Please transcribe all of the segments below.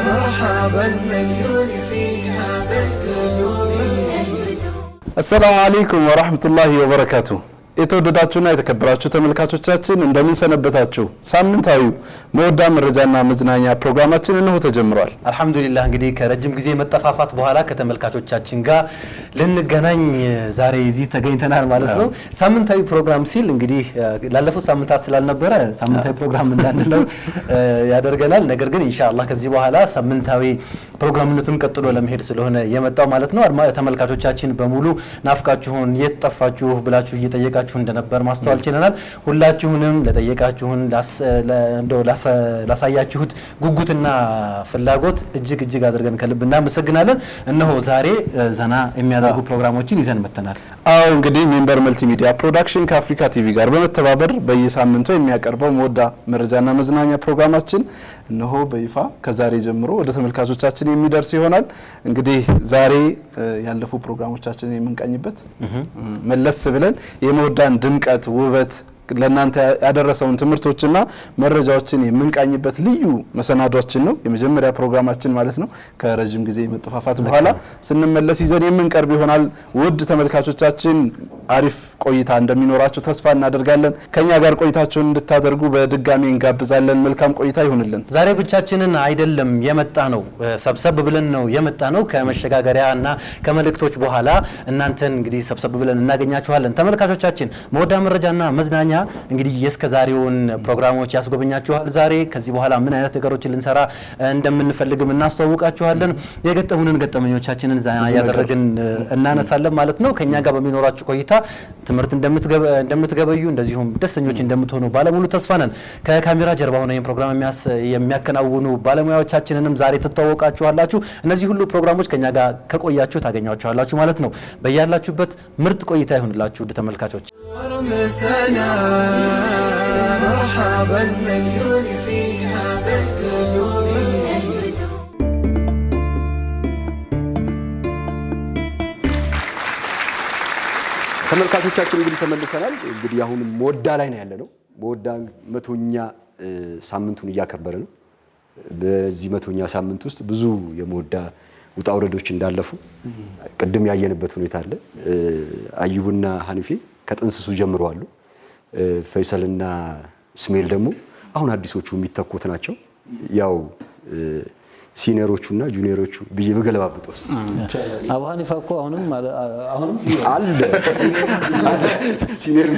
مرحبا من يوني هذا الكدوم. السلام عليكم ورحمة الله وبركاته. የተወደዳችሁና የተከበራችሁ ተመልካቾቻችን እንደምን ሰነበታችሁ? ሳምንታዊ መወዳ መረጃና መዝናኛ ፕሮግራማችን እነሆ ተጀምሯል። አልহামዱሊላህ እንግዲህ ከረጅም ጊዜ መጠፋፋት በኋላ ከተመልካቾቻችን ጋር ልንገናኝ ዛሬ እዚህ ተገኝተናል ማለት ነው። ሳምንታዊ ፕሮግራም ሲል እንግዲህ ላለፉት ሳምንታት ስላልነበረ ሳምንታዊ ፕሮግራም እንዳንለው ያደርገናል። ነገር ግን ኢንሻአላህ ከዚህ በኋላ ሳምንታዊ ፕሮግራምነቱን ቀጥሎ ለመሄድ ስለሆነ የመጣው ማለት ነው። ተመልካቾቻችን በሙሉ ናፍቃችሁን የጠፋችሁ ብላችሁ እየጠየቃችሁ እንደነበር ማስተዋል ችለናል። ሁላችሁንም ለጠየቃችሁን ላሳያችሁት ጉጉትና ፍላጎት እጅግ አድርገን ከልብ እናመሰግናለን። እነሆ ዛሬ ዘና የሚያደርጉ ፕሮግራሞችን ይዘን መተናል። አዎ እንግዲህ ሜምበር መልቲሚዲያ ፕሮዳክሽን ከአፍሪካ ቲቪ ጋር በመተባበር በየሳምንቱ የሚያቀርበው መወዳ መረጃና መዝናኛ ፕሮግራማችን እነሆ በይፋ ከዛሬ ጀምሮ ወደ ተመልካቾቻችን የሚደርስ ይሆናል። እንግዲህ ዛሬ ያለፉ ፕሮግራሞቻችንን የምንቀኝበት መለስ ብለን የመወዳን ድምቀት ውበት ለናንተ ያደረሰውን ትምርቶችና መረጃዎችን የምንቃኝበት ልዩ መሰናዷችን ነው። የመጀመሪያ ፕሮግራማችን ማለት ነው። ከረጅም ጊዜ መጠፋፋት በኋላ ስንመለስ ይዘን የምንቀርብ ይሆናል። ውድ ተመልካቾቻችን አሪፍ ቆይታ እንደሚኖራችሁ ተስፋ እናደርጋለን። ከኛ ጋር ቆይታችሁን እንድታደርጉ በድጋሚ እንጋብዛለን። መልካም ቆይታ ይሁንልን። ዛሬ ብቻችንን አይደለም የመጣ ነው፣ ሰብሰብ ብለን ነው የመጣ ነው። ከመሸጋገሪያና ከመልእክቶች በኋላ እናንተን እንግዲህ ሰብሰብ ብለን እናገኛችኋለን። ተመልካቾቻችን መወዳ መረጃና መዝናኛ እንግዲህ የስከዛሬውን ፕሮግራሞች ያስጎበኛችኋል። ዛሬ ከዚህ በኋላ ምን አይነት ነገሮችን ልንሰራ እንደምንፈልግም እናስተዋውቃችኋለን። የገጠሙንን ገጠመኞቻችንን ዛና ያደረግን እናነሳለን ማለት ነው። ከኛ ጋር በሚኖራችሁ ቆይታ ትምርት እንደምትገበዩ እንደዚሁም ደስተኞች እንደምትሆኑ ባለሙሉ ተስፋ ነን። ከካሜራ ጀርባ ሆነው ይሄን ፕሮግራም የሚያከናውኑ ባለሙያዎቻችንንም ዛሬ ተተዋወቃችኋላችሁ። እነዚህ ሁሉ ፕሮግራሞች ከኛ ጋር ከቆያችሁ ታገኛችኋላችሁ ማለት ነው። በያላችሁበት ምርጥ ቆይታ ይሁንላችሁ ውድ ተመልካቾች። مرحبا من يوني في هذا الكدوم. ተመልካቾቻችን እንግዲህ ተመልሰናል። እንግዲህ አሁን መወዳ ላይ ነው ያለነው። መወዳ 100ኛ ሳምንቱን እያከበረ ነው። በዚህ 100ኛ ሳምንት ውስጥ ብዙ የመወዳ ውጣ ውረዶች እንዳለፉ ቅድም ያየንበት ሁኔታ አለ። አዩብና ሐኒፊ ከጥንስሱ ጀምሮ አሉ። ፈይሰልና ስሜል ደግሞ አሁን አዲሶቹ የሚተኩት ናቸው። ያው ሲኒየሮቹና ጁኒየሮቹ በገለባብጦስ አቡ ሐኒፋ እኮ አሁንም አለ ሲኒየር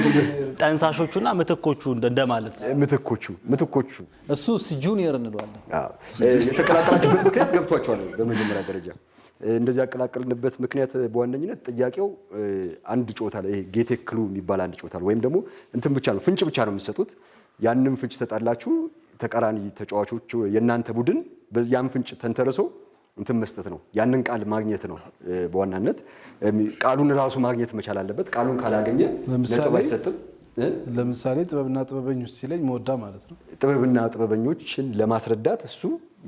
ጠንሳሾቹና ምትኮቹ እንደማለት ምትኮቹ እሱ ጁኒየር እንለዋለን። የተቀላቀላችሁበት ምክንያት ገብቷቸዋል። በመጀመሪያ ደረጃ እንደዚህ ያቀላቀልንበት ምክንያት በዋነኝነት ጥያቄው አንድ ጮታ ላይ ጌቴ ክሉ የሚባል አንድ ጮታ ወይም ደግሞ እንትን ብቻ ነው ፍንጭ ብቻ ነው የምትሰጡት። ያንንም ፍንጭ ተጣላችሁ ተቃራኒ ተጫዋቾች የናንተ ቡድን በዚያም ፍንጭ ተንተርሶ እንትን መስጠት ነው። ያንን ቃል ማግኘት ነው በዋናነት። ቃሉን ራሱ ማግኘት መቻል አለበት። ቃሉን ካላገኘ ነጥብ አይሰጥም። ለምሳሌ ጥበብና ጥበበኞች ሲለኝ መወዳ ማለት ነው። ጥበብና ጥበበኞችን ለማስረዳት እሱ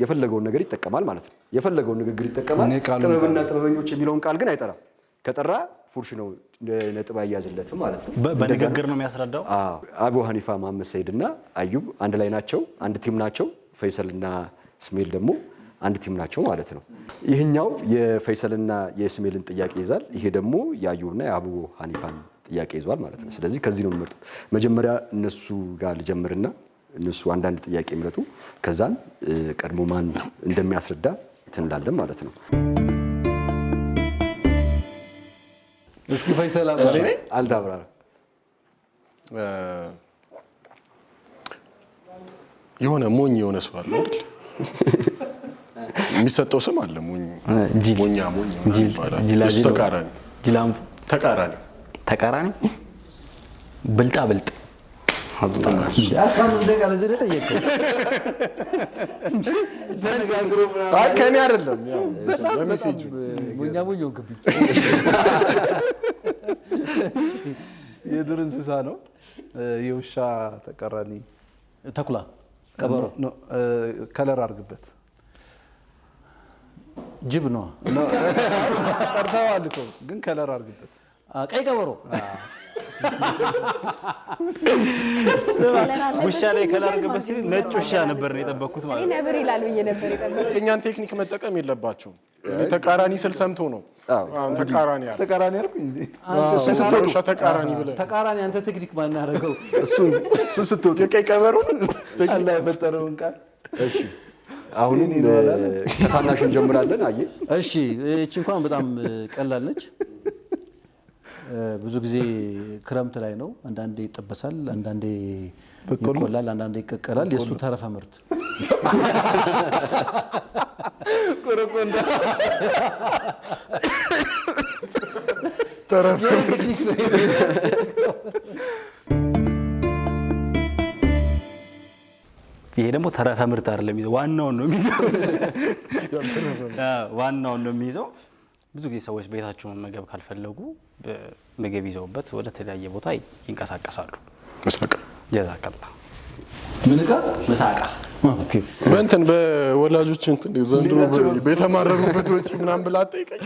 የፈለገውን ነገር ይጠቀማል ማለት ነው። የፈለገውን ንግግር ይጠቀማል። ጥበብና ጥበበኞች የሚለውን ቃል ግን አይጠራም። ከጠራ ፉርሽ ነው፣ ነጥብ አያዝለትም ማለት ነው። በንግግር ነው የሚያስረዳው። አቡ ሐኒፋ መሐመድ ሰይድና አዩብ አንድ ላይ ናቸው፣ አንድ ቲም ናቸው። ፈይሰልና ስሜል ደግሞ አንድ ቲም ናቸው ማለት ነው። ይሄኛው የፈይሰልና የስሜልን ጥያቄ ይዛል። ይሄ ደግሞ የአዩብና የአቡ ሐኒፋን ጥያቄ ይዟል ማለት ነው። ስለዚህ ከዚህ ነው የምመርጡት። መጀመሪያ እነሱ ጋር ልጀምርና እነሱ አንዳንድ ጥያቄ ይመረጡ፣ ከዛን ቀድሞ ማን እንደሚያስረዳ እንላለን ማለት ነው። እስኪ ፈይሰል አልዳብራራ የሆነ ሞኝ የሆነ ሰው አለ አይደል? የሚሰጠው ስም አለ ሞኝ ይባላል። ተቃራኒ ብልጣ ብልጥ ከኔ አይደለም ያው በሜሴጅ ሞኝ ሆንክብኝ። የዱር እንስሳ ነው። የውሻ ተቃራኒ ተኩላ ቀበሮ ከለር አድርግበት። ጅብ ነው ጠርተዋል እኮ ግን ከለር አድርግበት። ቀይ ቀበሮ ውሻ ላይ ከላርገበት ሲል ነጭ ውሻ ነበር ነው የጠበኩት ማለት ነው። ነብር ይላል ብዬ ነበር የጠበኩት። የእኛን ቴክኒክ መጠቀም የለባቸውም። ተቃራኒ ስል ሰምቶ ነው ተቃራኒ ያለ ተቃራኒ አልኩኝ እንዴ? ውሻ ተቃራኒ ብለህ ተቃራኒ አንተ ቴክኒክ ማን ያደረገው? እሱን ስትወጡ የቀይ ቀበሮ አላህ የፈጠረውን ቃል። እሺ አሁንም ከታናሽ እንጀምራለን። አየ እሺ እቺ እንኳን በጣም ቀላል ነች። ብዙ ጊዜ ክረምት ላይ ነው። አንዳንዴ ይጠበሳል፣ አንዳንዴ ይቆላል፣ አንዳንዴ ይቀቀላል። የሱ ተረፈ ምርት ቆረቆንዳ ተረፈ ይሄ ደግሞ ተረፈ ምርት አይደለም የሚይዘው፣ ዋናውን ነው የሚይዘው። ዋናውን ነው የሚይዘው። ብዙ ጊዜ ሰዎች ቤታቸው መመገብ ካልፈለጉ ምግብ ይዘውበት ወደ ተለያየ ቦታ ይንቀሳቀሳሉ። መሳቃ ጀዛከላ ምን ዕቃ መሳቃ በእንትን በወላጆች እንትን ዘንድሮ ቤተማረሩበት ወጪ ምናምን ብላ አጠይቀኝ።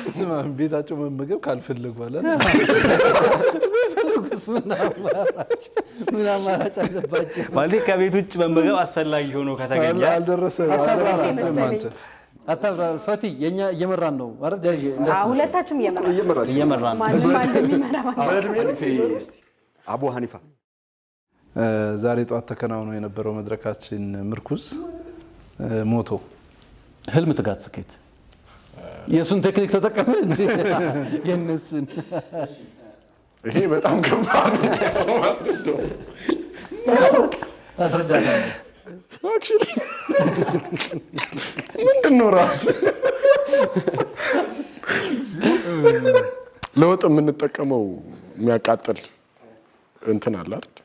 ቤታቸው መመገብ ካልፈለጉ አለ ምን አማራጭ አለባቸው ማለት ከቤት ውጭ መመገብ አስፈላጊ ሆኖ ከተገኘ አልደረሰም አንተ አታብራር ፈቲ የኛ እየመራን ነው አይደል? ዳጂ ሁለታችሁም እየመራን ነው። ማን እንደሚመራ አቡ ሐኒፋ ዛሬ ጧት ተከናውኖ የነበረው መድረካችን ምርኩዝ ሞቶ ህልም፣ ትጋት፣ ስኬት የሱን ቴክኒክ ተጠቀመ እንጂ የነሱን ይሄ በጣም ከባድ ነው። ማስገደው ታስረዳለህ። አክቹሊ ምንድነው ራሱ ለወጥ የምንጠቀመው የሚያቃጥል እንትን አለ አይደል?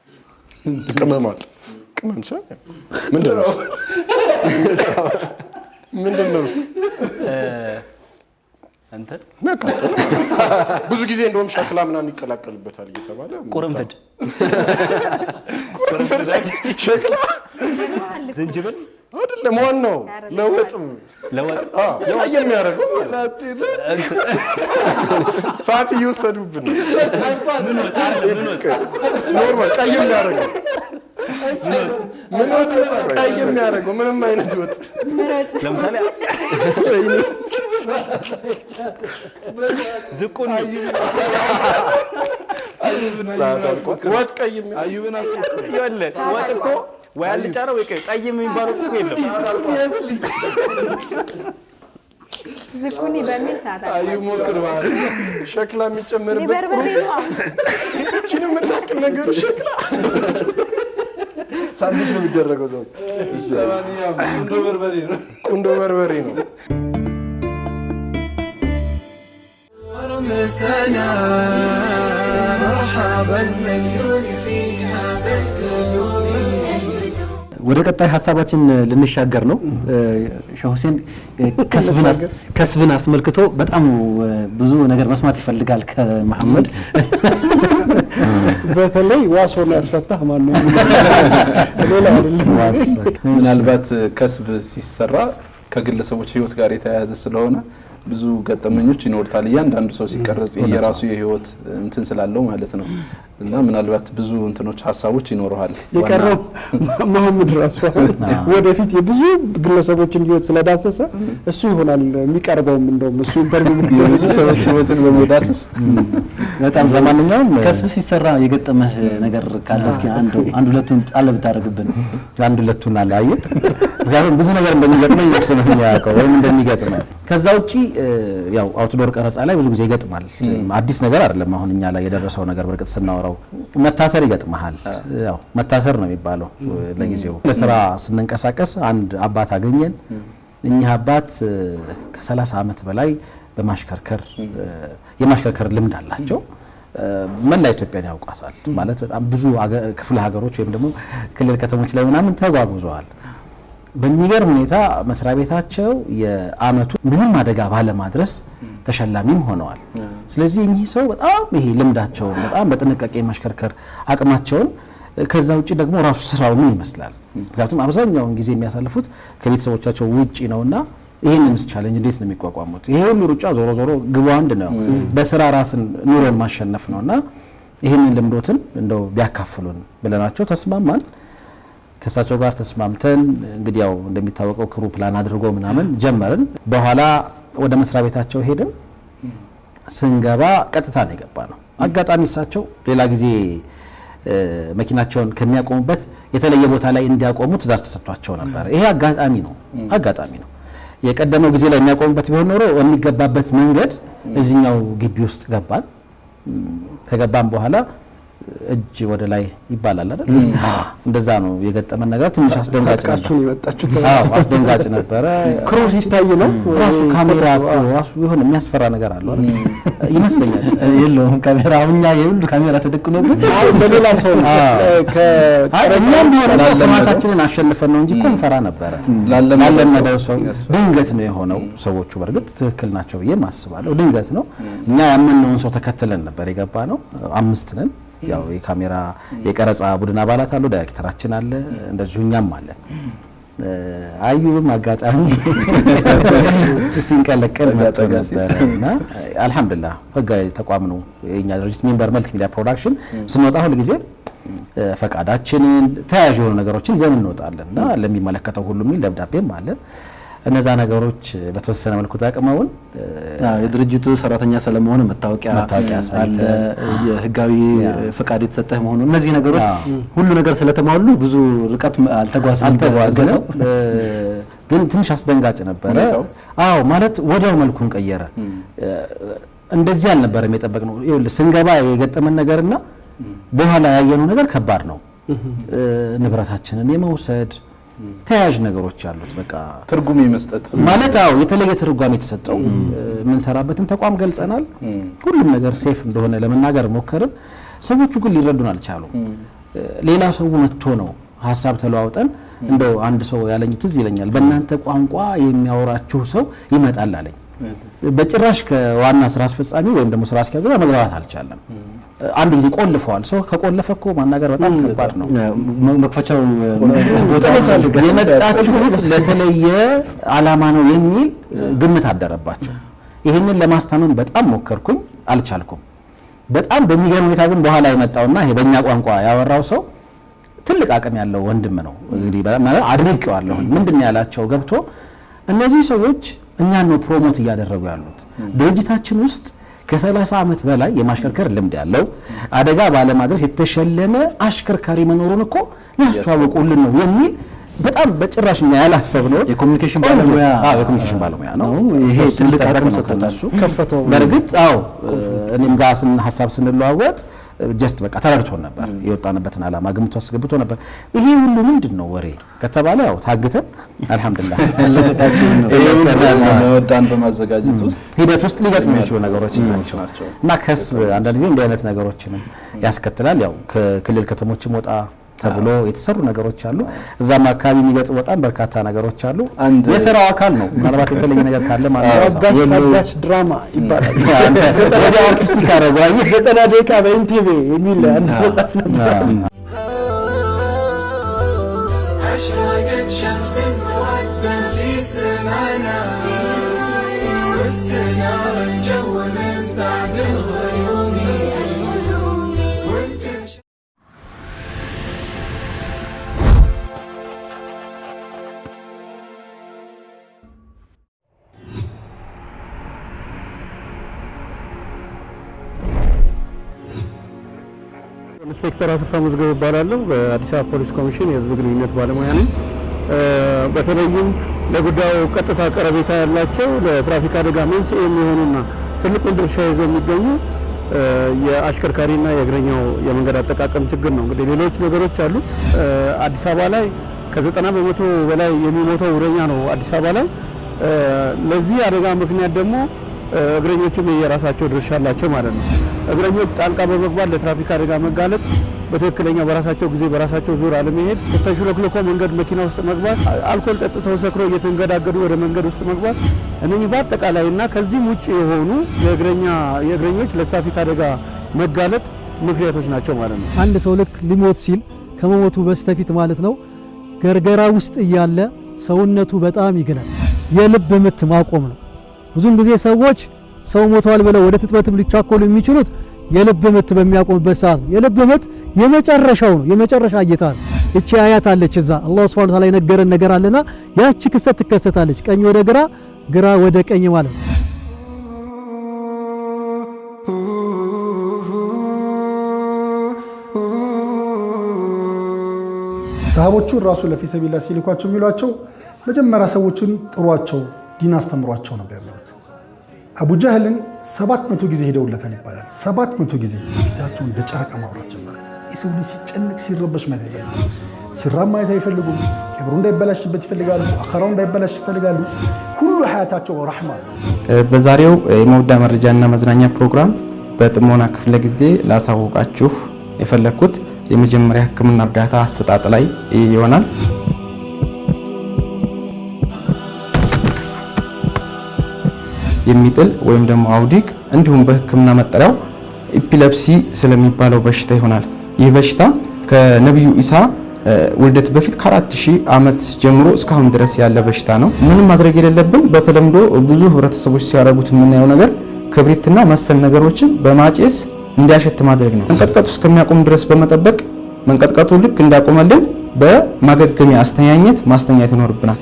ቅመማት ቅመም ሰው ምንድነው? ምንድነው? አንተ የሚያቃጥል ብዙ ጊዜ እንደውም ሸክላ ምናምን ይቀላቀልበታል እየተባለ ቁርንፍድ ሸክላ ዝንጅብል አይደለም ዋናው ለወጥ ቀይ የሚያደርገው ሰዓት እየወሰዱብን ኖርማል ቀይ የሚያደርገው ቀይ የሚያደርገው ምንም አይነት ወጥ ለምሳሌ ዝቁን ወጥ ቀይ የሚያደርገው ወጥ እኮ ወይ አልጫ ነው ወይ ቀይ የሚባለው እኮ የለም። ዝኩኒ በሚል ሰዓት አዩ ሞክር ማለት ሸክላ የሚጨመርበት በርበሬ ነው። እቺን የምታክል ነገር ሸክላ ሳንዱች ነው የሚደረገው ሰው። ቁንዶ በርበሬ ነው። ቁንዶ በርበሬ ነው። رمسنا مرحبا مليون في هذا الكدور ወደ ቀጣይ ሀሳባችን ልንሻገር ነው። ሼህ ሁሴን ከስብን አስመልክቶ በጣም ብዙ ነገር መስማት ይፈልጋል ከመሐመድ። በተለይ ዋሶን ያስፈታህ ማን ነው? ሌላ አይደለም። ምናልባት ከስብ ሲሰራ ከግለሰቦች ህይወት ጋር የተያያዘ ስለሆነ ብዙ ገጠመኞች ይኖርታል። እያንዳንዱ ሰው ሲቀረጽ የራሱ የህይወት እንትን ስላለው ማለት ነው። እና ምናልባት ብዙ እንትኖች ሀሳቦች ይኖረዋል። የቀረው መሐመድ ራሱ ወደፊት የብዙ ግለሰቦችን ህይወት ስለዳሰሰ እሱ ይሆናል የሚቀርበውም። እንደውም እሱ ኢንተርቪው የብዙ ሰዎች ህይወትን በመዳሰስ በጣም ለማንኛውም ከስብ ሲሰራ የገጠመህ ነገር ካለ እስኪ አንድ ሁለቱን ጣል ብታደርግብን። አንድ ሁለቱን አላየ ምክንያቱም ብዙ ነገር እንደሚገጥመኝ እሱ ነው የሚያውቀው ወይም እንደሚገጥመኝ። ከዛ ውጪ ያው አውትዶር ቀረጻ ላይ ብዙ ጊዜ ይገጥማል። አዲስ ነገር አይደለም። አሁን እኛ ላይ የደረሰው ነገር በርግጥ ስናወራው መታሰር ይገጥማል። ያው መታሰር ነው የሚባለው ለጊዜው። ለስራ ስንንቀሳቀስ አንድ አባት አገኘን። እኚህ አባት ከ30 ዓመት በላይ የማሽከርከር ልምድ አላቸው። መላ ኢትዮጵያን ያውቃታል ማለት በጣም ብዙ ክፍለ ሀገሮች ወይም ደግሞ ክልል ከተሞች ላይ ምናምን ተጓጉዘዋል። በሚገርም ሁኔታ መስሪያ ቤታቸው የአመቱ ምንም አደጋ ባለማድረስ ተሸላሚም ሆነዋል። ስለዚህ እኚህ ሰው በጣም ይሄ ልምዳቸውን በጣም በጥንቃቄ የማሽከርከር አቅማቸውን ከዛ ውጪ ደግሞ ራሱ ስራው ምን ይመስላል? ምክንያቱም አብዛኛውን ጊዜ የሚያሳልፉት ከቤተሰቦቻቸው ውጪ ነውና ይሄንን ቻሌንጅ እንዴት ነው የሚቋቋሙት? ይሄ ሁሉ ሩጫ ዞሮ ዞሮ ግቡ አንድ ነው፣ በስራ ራስን ኑሮን ማሸነፍ ነውና ይህንን ልምዶትን እንደው ቢያካፍሉን ብለናቸው ተስማማን። ከእሳቸው ጋር ተስማምተን እንግዲህ ያው እንደሚታወቀው ክሩ ፕላን አድርጎ ምናምን ጀመርን። በኋላ ወደ መስሪያ ቤታቸው ሄድን። ስንገባ ቀጥታ ነው የገባ ነው። አጋጣሚ እሳቸው ሌላ ጊዜ መኪናቸውን ከሚያቆሙበት የተለየ ቦታ ላይ እንዲያቆሙ ትእዛዝ ተሰጥቷቸው ነበር። ይሄ አጋጣሚ ነው። የቀደመው ጊዜ ላይ የሚያቆሙበት ቢሆን ኖሮ የሚገባበት መንገድ እዚህኛው ግቢ ውስጥ ገባን። ከገባን በኋላ እጅ ወደ ላይ ይባላል አይደል? እንደዛ ነው የገጠመን ነገር። ትንሽ አስደንጋጭ ነበረ። ክሩ ሲታይ ነው ራሱ ካሜራ ራሱ የሆነ የሚያስፈራ ነገር አለው አይደል? ይመስለኛል። የለውም ካሜራ እኛ የሁሉ ካሜራ ተደቅኖበት እንደሌላ ሰው እኛም ቢሆን ፍርሃታችንን አሸንፈን ነው እንጂ እኮ እንፈራ ነበረ። ላለመደው ሰው ድንገት ነው የሆነው። ሰዎቹ በእርግጥ ትክክል ናቸው ብዬ አስባለሁ። ድንገት ነው። እኛ ያመነውን ሰው ተከትለን ነበር የገባ ነው። 5 ነን። ያው የካሜራ የቀረጻ ቡድን አባላት አሉ፣ ዳይሬክተራችን አለ፣ እንደዚሁ እኛም አለን። አዩብም አጋጣሚ ሲንቀለቀል ነበርና አልহামዱሊላህ ህጋዊ ተቋም ነው የኛ ድርጅት ሚንበር መልቲ ሚዲያ ፕሮዳክሽን። ስንወጣ ሁሉ ጊዜ ፈቃዳችንን ተያያዥ የሆኑ ነገሮችን ይዘን እንወጣለንና ለሚመለከተው ሁሉ የሚል ደብዳቤም አለን። እነዛ ነገሮች በተወሰነ መልኩ ተጠቅመውን የድርጅቱ ሰራተኛ ስለመሆኑ መታወቂያ አለ፣ የህጋዊ ፈቃድ የተሰጠህ መሆኑ እነዚህ ነገሮች ሁሉ ነገር ስለተሟሉ ብዙ ርቀት አልተጓዝንም። ግን ትንሽ አስደንጋጭ ነበረ። አዎ ማለት ወዲያው መልኩን ቀየረ። እንደዚህ አልነበረም የጠበቅነው። ይኸውልህ ስንገባ የገጠመን ነገርና በኋላ ያየነው ነገር ከባድ ነው። ንብረታችንን የመውሰድ ተያያዥ ነገሮች አሉት። በቃ ትርጉም የመስጠት ማለት የተለየ ትርጓሜ የተሰጠው የምንሰራበትን ተቋም ገልጸናል። ሁሉም ነገር ሴፍ እንደሆነ ለመናገር ሞከርን። ሰዎቹ ግን ሊረዱን አልቻሉም። ሌላ ሰው መጥቶ ነው ሀሳብ ተለዋውጠን እንደው አንድ ሰው ያለኝ ትዝ ይለኛል፣ በእናንተ ቋንቋ የሚያወራችሁ ሰው ይመጣል አለኝ። በጭራሽ ከዋና ስራ አስፈጻሚ ወይም ደግሞ ስራ አስኪያጁ ጋር መግባባት አልቻለም። አንድ ጊዜ ቆልፈዋል። ሰው ከቆለፈ እኮ ማናገር በጣም ከባድ ነው። መክፈቻው ቦታ የመጣችሁት ለተለየ ዓላማ ነው የሚል ግምት አደረባቸው። ይህንን ለማስታመን በጣም ሞከርኩኝ፣ አልቻልኩም። በጣም በሚገርም ሁኔታ ግን በኋላ የመጣውና ይሄ በእኛ ቋንቋ ያወራው ሰው ትልቅ አቅም ያለው ወንድም ነው። እንግዲህ ማለት አድንቄዋለሁ። ምንድን ነው ያላቸው ገብቶ እነዚህ ሰዎች እኛን ነው ፕሮሞት እያደረጉ ያሉት። ድርጅታችን ውስጥ ከ30 ዓመት በላይ የማሽከርከር ልምድ ያለው አደጋ ባለማድረስ የተሸለመ አሽከርካሪ መኖሩን እኮ ያስተዋወቁልን ነው የሚል በጣም በጭራሽ ያላሰብነው የኮሙኒኬሽን ባለሙያ ነው። ይሄ ትልቅ አቅም ሰጥቷሱ ከፈተው። በርግጥ እኔም ጋር ሐሳብ ስንለዋወጥ ጀስት በቃ ተረድቶን ነበር። የወጣንበትን ዓላማ ግምት አስገብቶ ነበር። ይሄ ሁሉ ምንድነው ወሬ ከተባለ ታግተን አልহামዱሊላህ ወዳን በማዘጋጀት ውስጥ ሂደት ውስጥ ሊገጥሙ የሚችሉ ነገሮች ናቸው እና ከስብ አንዳንድ ጊዜ እንዲህ አይነት ነገሮችንም ያስከትላል። ያው ከክልል ከተሞችም ወጣ ተብሎ የተሰሩ ነገሮች አሉ። እዛም አካባቢ የሚገጥሙ በጣም በርካታ ነገሮች አሉ። የሥራው አካል ነው። ምናልባት የተለየ ነገር ካለ ማለት ነው አጋች ድራማ ይባላል። ወደ አርቲስቲክ አረጋይ 90 ደቂቃ በኢንቲቪ የሚል አንድ መጽሐፍ ነበር። أشرقت شمس مودة في سمعنا واستنار الجو من بعد الغيوم ኢንስፔክተር አሰፋ መዝገብ እባላለሁ። በአዲስ አበባ ፖሊስ ኮሚሽን የህዝብ ግንኙነት ባለሙያ ነኝ። በተለይም ለጉዳዩ ቀጥታ ቀረቤታ ያላቸው ለትራፊክ አደጋ መንስኤ የሚሆኑና ትልቁን ድርሻ ይዘው የሚገኙ የአሽከርካሪና የእግረኛው የመንገድ አጠቃቀም ችግር ነው። እንግዲህ ሌሎች ነገሮች አሉ። አዲስ አበባ ላይ ከ90% በላይ የሚሞተው እግረኛ ነው አዲስ አበባ ላይ። ለዚህ አደጋ ምክንያት ደግሞ እግረኞቹም የራሳቸው ድርሻ አላቸው ማለት ነው። እግረኞች ጣልቃ በመግባት ለትራፊክ አደጋ መጋለጥ፣ በትክክለኛ በራሳቸው ጊዜ በራሳቸው ዙር አለመሄድ፣ ተሽሎክሎኮ መንገድ መኪና ውስጥ መግባት፣ አልኮል ጠጥተው ሰክረው እየተንገዳገዱ ወደ መንገድ ውስጥ መግባት፣ እነኚህ በአጠቃላይና ከዚህም ውጭ የሆኑ የእግረኞች ለትራፊክ አደጋ መጋለጥ ምክንያቶች ናቸው ማለት ነው። አንድ ሰው ልክ ሊሞት ሲል ከመሞቱ በስተፊት ማለት ነው ገርገራ ውስጥ እያለ ሰውነቱ በጣም ይግላል። የልብ ምት ማቆም ነው። ብዙን ጊዜ ሰዎች ሰው ሞቷል ብለው ወደ ትጥበትም ሊቻኮሉ የሚችሉት የልብ ምት በሚያቆምበት ሰዓት ነው። የልብ ምት የመጨረሻው ነው፣ የመጨረሻ እይታ ነው። እቺ አያት አለች እዛ አላህ Subhanahu Wa Ta'ala የነገረን ነገር አለና ያቺ ክስተት ትከሰታለች። ቀኝ ወደ ግራ፣ ግራ ወደ ቀኝ ማለት ነው። ሰሃቦቹ ራሱ ለፊሰቢላ ሲልኳቸው የሚሏቸው መጀመሪያ ሰዎችን ጥሯቸው፣ ዲን አስተምሯቸው ነበር የሚሉት። አቡ ጃህልን 700 ጊዜ ሄደውለታል ይባላል። 700 ጊዜ ፊታቸውን እንደ ጨረቃ ማብራት ጀመረ። የሰው ልጅ ሲጨነቅ ሲረበሽ ማየት አይፈልጉም። ሲራብ ማየት አይፈልጉም። ቀብሩ እንዳይበላሽበት ይፈልጋሉ። አኸራው እንዳይበላሽ ይፈልጋሉ። ሁሉ ሀያታቸው ረህማ ነው። በዛሬው የመውዳ መረጃና መዝናኛ ፕሮግራም በጥሞና ክፍለ ጊዜ ላሳውቃችሁ የፈለኩት የመጀመሪያ ሕክምና እርዳታ አሰጣጥ ላይ ይሆናል። የሚጥል ወይም ደግሞ አውዲቅ እንዲሁም በሕክምና መጠሪያው ኢፒሌፕሲ ስለሚባለው በሽታ ይሆናል። ይህ በሽታ ከነብዩ ኢሳ ውልደት በፊት ከ4000 ዓመት ጀምሮ እስካሁን ድረስ ያለ በሽታ ነው። ምንም ማድረግ የሌለብን በተለምዶ ብዙ ህብረተሰቦች ሲያደርጉት የምናየው ነገር ክብሪትና መሰል ነገሮችን በማጨስ እንዲያሸት ማድረግ ነው። መንቀጥቀጡ እስከሚያቆም ድረስ በመጠበቅ መንቀጥቀጡ ልክ እንዳቆመልን በማገገሚያ አስተኛኘት ማስተኛት ይኖርብናል።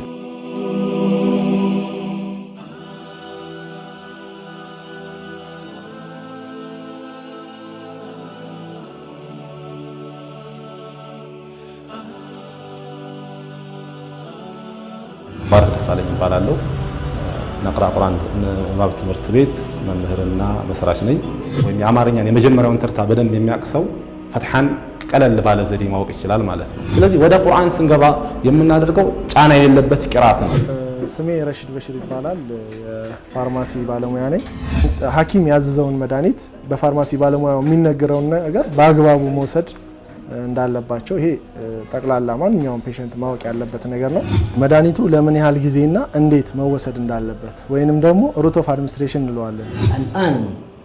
ባርክ ደሳለኝ እባላለሁ። ነቅራ ቁርአን ንባብ ትምህርት ቤት መምህርና መስራች ነኝ። ወይም የአማርኛን የመጀመሪያውን ተርታ በደንብ የሚያቅሰው ፈትሐን ቀለል ባለ ዘዴ ማወቅ ይችላል ማለት ነው። ስለዚህ ወደ ቁርአን ስንገባ የምናደርገው ጫና የሌለበት ቂራአት ነው። ስሜ ረሺድ በሽር ይባላል። የፋርማሲ ባለሙያ ነኝ። ሐኪም ያዘዘውን መድኃኒት በፋርማሲ ባለሙያው የሚነገረውን ነገር በአግባቡ መውሰድ እንዳለባቸው ይሄ ጠቅላላ ማንኛውም ፔሸንት ማወቅ ያለበት ነገር ነው። መድኃኒቱ ለምን ያህል ጊዜና እንዴት መወሰድ እንዳለበት ወይንም ደግሞ ሩት ኦፍ አድሚኒስትሬሽን እንለዋለን።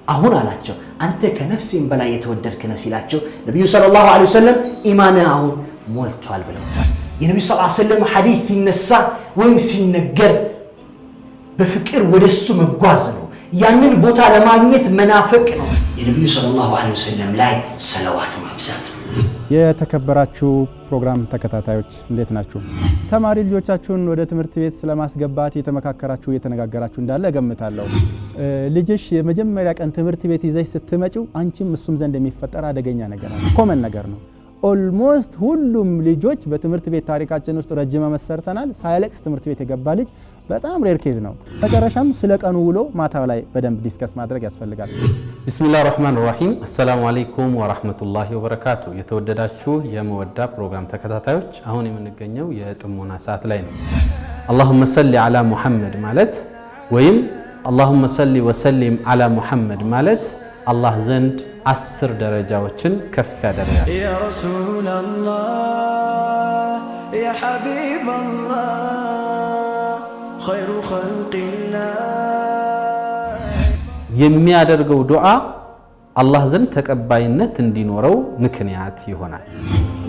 አሁን አላቸው አንተ ከነፍሴም በላይ የተወደድክ ነህ ሲላቸው ነብዩ ሰለላሁ ዐለይሂ ወሰለም ኢማንህ አሁን ሞልቷል ብለውታል። የነብዩ ሰለላሁ ዐለይሂ ወሰለም ሐዲስ ሲነሳ ወይም ሲነገር በፍቅር ወደሱ መጓዝ ነው። ያንን ቦታ ለማግኘት መናፈቅ ነው። የነብዩ ሰለላሁ ዐለይሂ ወሰለም ላይ ሰለዋት ማብዛት። የተከበራችሁ ፕሮግራም ተከታታዮች እንዴት ናችሁ? ተማሪ ልጆቻችሁን ወደ ትምህርት ቤት ስለማስገባት የተመካከራችሁ የተነጋገራችሁ እንዳለ እገምታለሁ። ልጅሽ የመጀመሪያ ቀን ትምህርት ቤት ይዘሽ ስትመጪው አንቺም እሱም ዘንድ የሚፈጠር አደገኛ ነገር ነው። ኮመን ነገር ነው። ኦልሞስት ሁሉም ልጆች በትምህርት ቤት ታሪካችን ውስጥ ረጅም ዓመት ሰርተናል። ሳይለቅስ ትምህርት ቤት የገባ ልጅ በጣም ሬር ኬዝ ነው። መጨረሻም ስለ ቀኑ ውሎ ማታ ላይ በደንብ ዲስከስ ማድረግ ያስፈልጋል። ቢስሚላህ ራህማን ራሂም። አሰላሙ አለይኩም ወራህመቱላሂ ወበረካቱ። የተወደዳችሁ የመወዳ ፕሮግራም ተከታታዮች አሁን የምንገኘው የጥሞና ሰዓት ላይ ነው። አላሁመ ሰሊ አላ ሙሐመድ ማለት ወይም አላሁመ ሰሊ ወሰሊም አላ ሙሐመድ ማለት አላህ ዘንድ 10 ደረጃዎችን ከፍ ያደርጋል። ያ ረሱላላህ ያ ሐቢበላህ ኸይሩ ኸልቂላህ የሚያደርገው ዱዓ አላህ ዘንድ ተቀባይነት እንዲኖረው ምክንያት ይሆናል።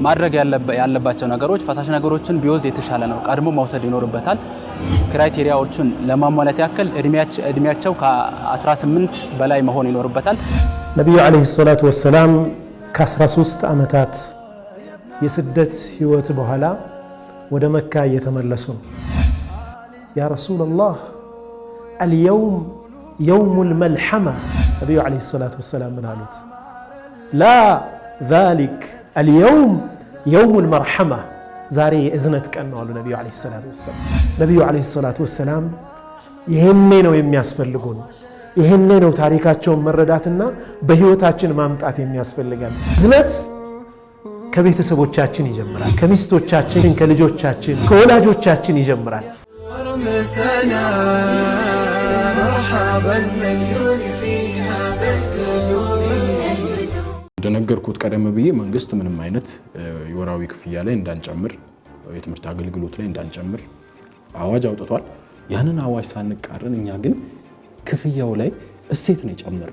ማድረግ ያለባቸው ነገሮች ፈሳሽ ነገሮችን ቢወዝ የተሻለ ነው። ቀድሞ መውሰድ ይኖርበታል። ክራይቴሪያዎችን ለማሟላት ያክል እድሜያቸው ከ18 በላይ መሆን ይኖርበታል። ነብዩ አለይሂ ሰላቱ ወሰላም ከ13 ዓመታት የስደት ህይወት በኋላ ወደ መካ እየተመለሱ ነው። ያ ረሱላላህ አልየውም የውሙል መልሐማ። ነብዩ አለይሂ ሰላቱ ወሰላም ምን አሉት? ላ ዛሊክ አልየውም የውሙል መርሐማ። ዛሬ የእዝነት ቀን ነው አሉ ነብዩ አለይሂ ሰላቱ ወሰላም። ነብዩ አለይሂ ሰላቱ ወሰላም ይሄኔ ነው የሚያስፈልጉን፣ ይሄኔ ነው ታሪካቸውን መረዳትና በህይወታችን ማምጣት የሚያስፈልጋል። እዝነት ከቤተሰቦቻችን ይጀምራል፣ ከሚስቶቻችን፣ ከልጆቻችን፣ ከወላጆቻችን ይጀምራል። እንደነገርኩት ቀደም ብዬ መንግስት ምንም አይነት የወራዊ ክፍያ ላይ እንዳንጨምር፣ የትምህርት አገልግሎት ላይ እንዳንጨምር አዋጅ አውጥቷል። ያንን አዋጅ ሳንቃረን እኛ ግን ክፍያው ላይ እሴት ነው የጨመር።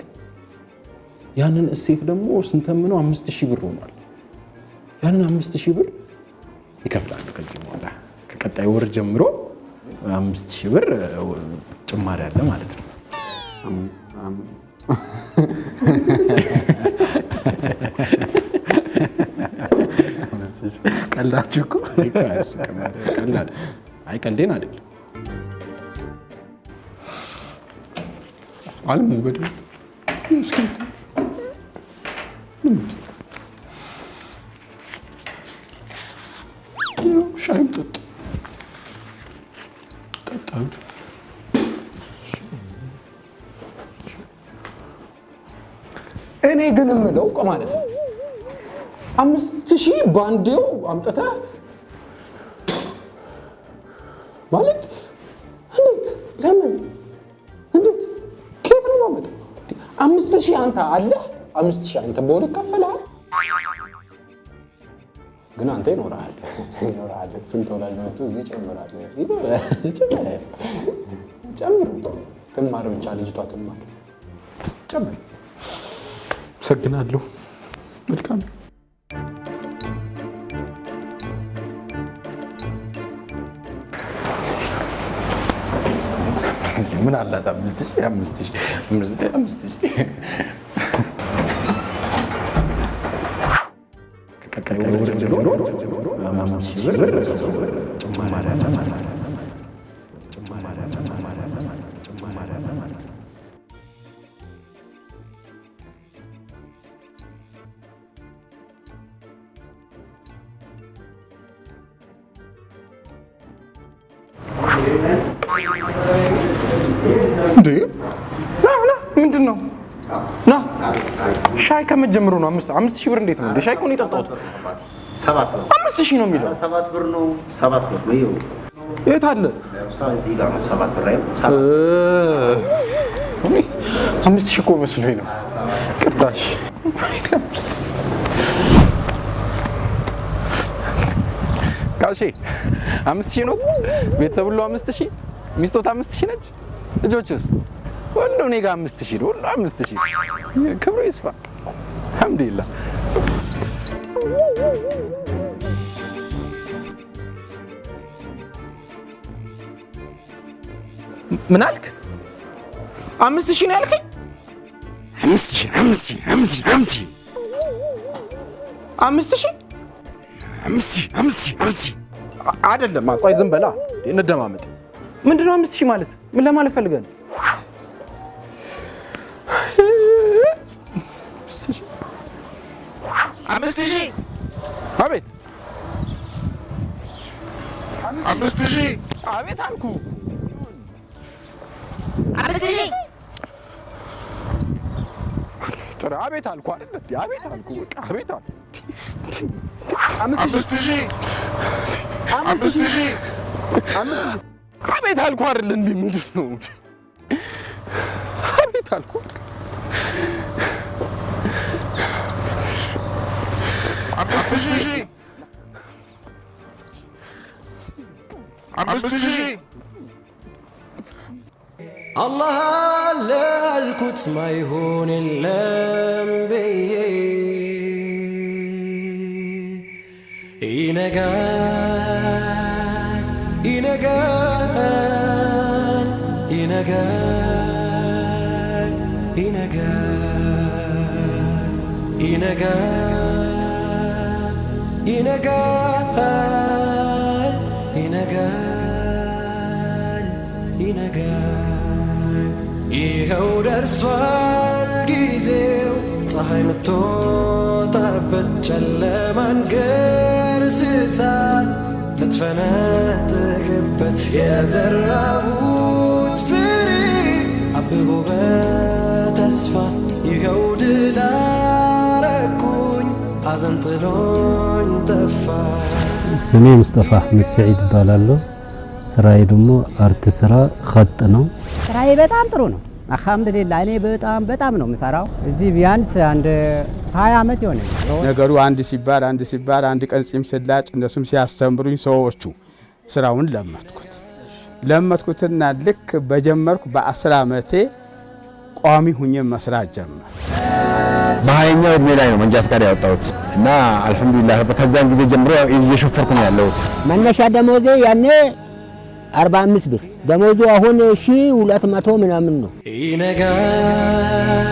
ያንን እሴት ደግሞ ስንተምነው 5000 ብር ሆኗል። ያንን 5000 ብር ይከፍላሉ። ከዚህ በኋላ ከቀጣይ ወር ጀምሮ 5000 ብር ጭማሪ አለ ማለት ነው። ቀልዳችሁ እኮ ቀልድ አይ ቀልዴን አይደለም አልሞገድ ሻይም ጠጣ እኔ ግን የምለው እኮ ማለት ነው 5000 ባንዴው አምጥተህ ማለት እንዴት ለምን እንዴት ከየት ነው ማለት 5000 አንተ አለ 5000 አንተ በወር ከፈለሃል ግን አንተ ይኖርሃል ስንት ወላጅ መጥቶ እዚህ ጨምራል ጨምር ትማር ብቻ ልጅቷ ትማር ጨምር ሰግናለሁ መልካም ምን አላት 5000 ምንድን ነው ና ሻይ ከመጀመሩ ነው 5000 ብር እንዴት ነው እንደ ሻይ እኮ ነው የጠጣሁት 7 ብር 5000 ነው የሚለው 7 ብር ነው 7 ብር ነው ይኸው የት አለ እዚህ ጋር ነው 7 ብር ላይ 5000 እኮ መስሎኝ ነው ቅርታሽ ጋሼ 5000 ነው ቤተሰብ ሁሉ 5000 ሚስቶት 5000 ነች ልጆችስ ሁሉ እኔ ጋር 5000 ነው ሁሉ 5000 ክብሩ ይስፋ አልሐምዱሊላህ ምን አልክ 5000 ነው ያልከኝ 5000 አይደለም ቆይ ዝም በላ እንደማመጥ ምንድነው 5000 ማለት ምን ለማለት ፈልገህ ነው 5000 አቤት 5000 አቤት አልኩ 5000 ጥራ አቤት አልኩ አይደል አቤት አልኩ በቃ አቤት አልኩ 5000 አቤት አልኩ አይደል እንዴ ምንድነው አቤት አልኩ 5000 الله لالكوت ما يهون اللمبي ينقال ينقال ينقال ينقال ينقال ينقال ينقال ينقال ይኸው ደርሷል ጊዜው ፀሐይ ምትወጣበት ጨለማን ገርስሳት ልትፈነጥቅበት የዘራሁት ፍሬ አብቦ በተስፋ ይኸው ድል አረኩኝ ሐዘን ጥሎኝ ጠፋ። ስሜ ሙስጠፋ አህመድ ሰዒድ እባላለሁ። ስራዬ ደግሞ አርት ስራ ኸጥ ነው። ስራዬ በጣም ጥሩ ነው አልሐምዱሊላህ። እኔ በጣም ነው የምሰራው። እዚህ ቢያንስ አንድ 20 ዓመት ይሆነ ነገሩ አንድ ሲባል አንድ ቀን ጺም ስላጭ እነሱም ሲያስተምሩኝ ሰዎቹ ስራውን ለመትኩትና ልክ በጀመርኩ በ10 ዓመቴ ቋሚ ሁኜ መስራት ጀመር። በ20ኛው እድሜ ላይ ነው መንጃ ፈቃድ ያወጣሁት እና አልሐምዱሊላህ ከዛን ጊዜ ጀምሮ እየሾፈርኩ ነው ያለሁት። መነሻ ደሞዜ ያኔ 45 ብር ደሞዙ አሁን 1200 ምናምን ነው። ይነጋል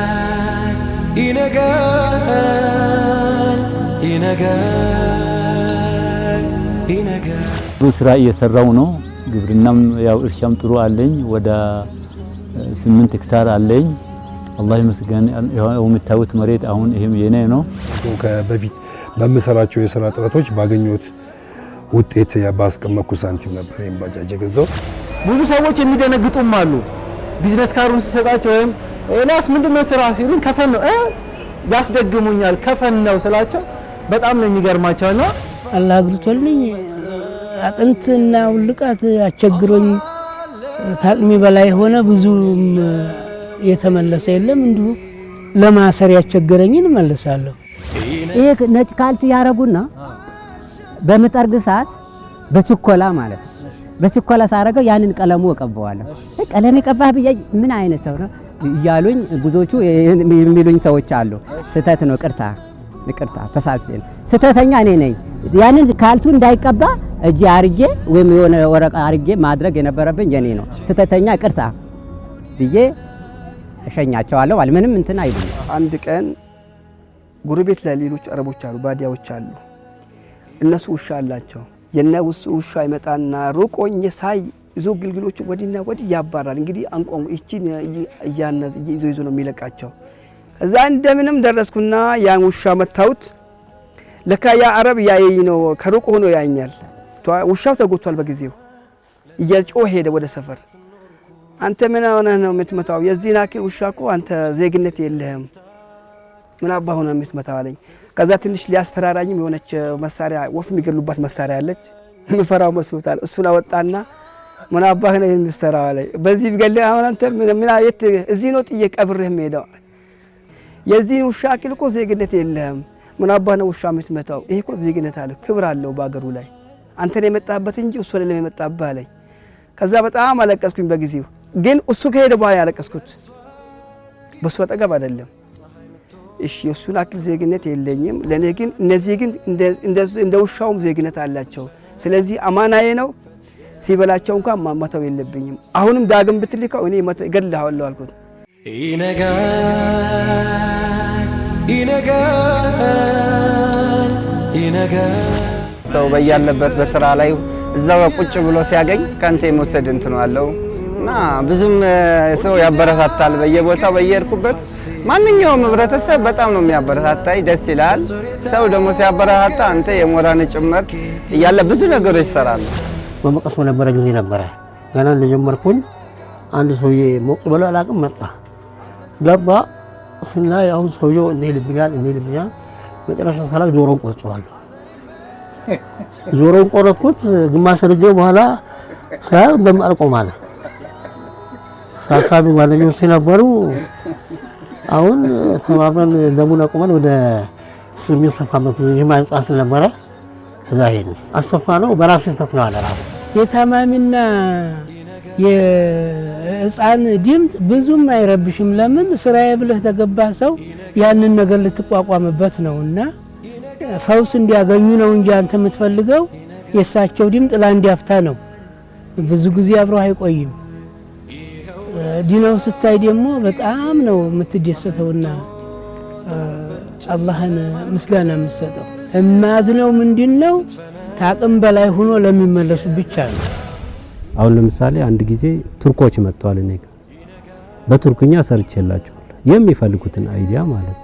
ይነጋል ይነጋል ብዙ ስራ እየሰራው ነው። ግብርናም ያው እርሻም ጥሩ አለኝ። ወደ 8 ሄክታር አለኝ። አላህ ይመስገን። ያው የምታዩት መሬት አሁን ይሄም የኔ ነው። በፊት በምሰራቸው የስራ ጥረቶች ባገኙት ውጤት ባስቀመጥኩ ሳንቲም ነበር ይሄን ባጃጅ የገዛው። ብዙ ሰዎች የሚደነግጡም አሉ። ቢዝነስ ካርዱን ሲሰጣቸው ወይም ኤላስ ምንድነው ስራ ሲሉን ከፈን ነው ያስደግሙኛል። ከፈን ነው ስላቸው በጣም ነው የሚገርማቸውና አላህ አግርቶልኝ አጥንትና ውልቃት አስቸግሮኝ ታቅሚ በላይ ሆነ። ብዙም የተመለሰ የለም። እንዲሁ ለማሰር ያስቸገረኝን መልሳለሁ። ይሄ ነጭ ካልሲ ያረጉና በምጠርግ ሰዓት በችኮላ ማለት በችኮላ ሳረገው ያንን ቀለሙ እቀባዋለሁ። ቀለም የቀባህ ብዬ ምን አይነት ሰው ነው እያሉኝ ብዙዎቹ የሚሉኝ ሰዎች አሉ። ስተት ነው፣ ቅርታ ተሳስቼ ነው። ስተተኛ እኔ ነኝ። ያንን ካልቱ እንዳይቀባ እጄ አርጌ ወይም የሆነ ወረቀ አርጌ ማድረግ የነበረብኝ የኔ ነው። ስተተኛ ቅርታ ብዬ እሸኛቸዋለሁ ማለት ምንም እንትን አይሉም። አንድ ቀን ጉርቤት ላይ ሌሎች አረቦች አሉ፣ ባዲያዎች አሉ። እነሱ ውሻ አላቸው። የነሱ ውሻ ይመጣና ሩቆኝ ሳይ ይዞ ግልግሎቹ ወዲና ወዲ ያባራል። እንግዲህ አንቆም እቺን እያነዝ ይዞ ነው የሚለቃቸው። ከዛ እንደምንም ደረስኩና ያን ውሻ መታውት። ለካ ያ አረብ ያየኝ ነው፣ ከሩቅ ሆኖ ያኛል። ውሻው ተጎቷል። በጊዜው እየጮኸ ሄደ ወደ ሰፈር። አንተ ምን ሆነህ ነው የምትመታው? የዚህን ያክል ውሻ እኮ አንተ ዜግነት የለህም፣ ምን አባ ሆነ የምትመታው አለኝ። ከዛ ትንሽ ሊያስፈራራኝም የሆነች መሳሪያ ወፍ የሚገሉባት መሳሪያ አለች። ምፈራው መስሎታል። እሱን አወጣና ምን አባህ ነው የምትሰራው አለኝ። በዚህ ቢገልህ አሁን አንተ ምን የት እዚህ ነው ጥዬ ቀብሬህ የምሄደው? የዚህን ውሻ ያክል እኮ ዜግነት የለህም፣ ምን አባህ ነው ውሻ የምትመታው? ይሄ እኮ ዜግነት አለ፣ ክብር አለው በአገሩ ላይ፣ አንተ ነው የመጣበት እንጂ እሱ አይደለም የመጣበት አለኝ። ከዛ በጣም አለቀስኩኝ። በጊዜው ግን እሱ ከሄደ በኋላ ያለቀስኩት በሱ አጠገብ አይደለም። እሺ የሱን አክል ዜግነት የለኝም፣ ለኔ ግን እነዚህ ግን እንደ ውሻውም ዜግነት አላቸው። ስለዚህ አማናዬ ነው፣ ሲበላቸው እንኳን ማመተው የለብኝም። አሁንም ዳግም ብትልከው እኔ እገድልሃለሁ አልኩት። ሰው በያለበት በስራ ላይ እዛው ቁጭ ብሎ ሲያገኝ ከንተ የመውሰድ እንትኑ አለው እና ብዙም ሰው ያበረታታል። በየቦታው በየርኩበት ማንኛውም ህብረተሰብ በጣም ነው የሚያበረታታይ፣ ደስ ይላል። ሰው ደግሞ ሲያበረታታ አንተ የሞራን ጭምር እያለ ብዙ ነገሮች ይሰራል። በመቀስ በነበረ ጊዜ ነበረ ገና እንደጀመርኩኝ አንድ ሰውዬ ሞቅ ብሎ አላቅም መጣ ገባ ስናይ አሁን ሰውዬው እንዴ ልብኛል መጨረሻ ሰላም ጆሮን ቆርጬዋለሁ። ጆሮን ቆረጥኩት። ግማሽ ረጅው በኋላ ሳይ እንደማልቆም አለ። ሳካቢ ጓደኞች ነበሩ። አሁን ተማምረን ደሙን አቁመን ወደ የሚሰፋበት ጅማ ህንጻ ስለነበረ እዛ ሄድን። አሰፋ ነው በራሴ ስተት ነው አለ ራሱ። የታማሚና የህፃን ድምፅ ብዙም አይረብሽም። ለምን ስራዬ ብለህ ተገባ ሰው ያንን ነገር ልትቋቋምበት ነውና ፈውስ እንዲያገኙ ነው እንጂ አንተ የምትፈልገው የእሳቸው ድምፅ ለአንድ ያፍታ ነው። ብዙ ጊዜ አብሮ አይቆይም። ዲናው ስታይ ደግሞ በጣም ነው የምትደሰተውና አላህን ምስጋና የምትሰጠው። እማዝነው ምንድነው ታቅም በላይ ሆኖ ለሚመለሱ ብቻ ነው። አሁን ለምሳሌ አንድ ጊዜ ቱርኮች መጥተዋል። እኔ ጋር በቱርክኛ ሰርቼላቸዋለሁ የሚፈልጉትን አይዲያ ማለት ነው።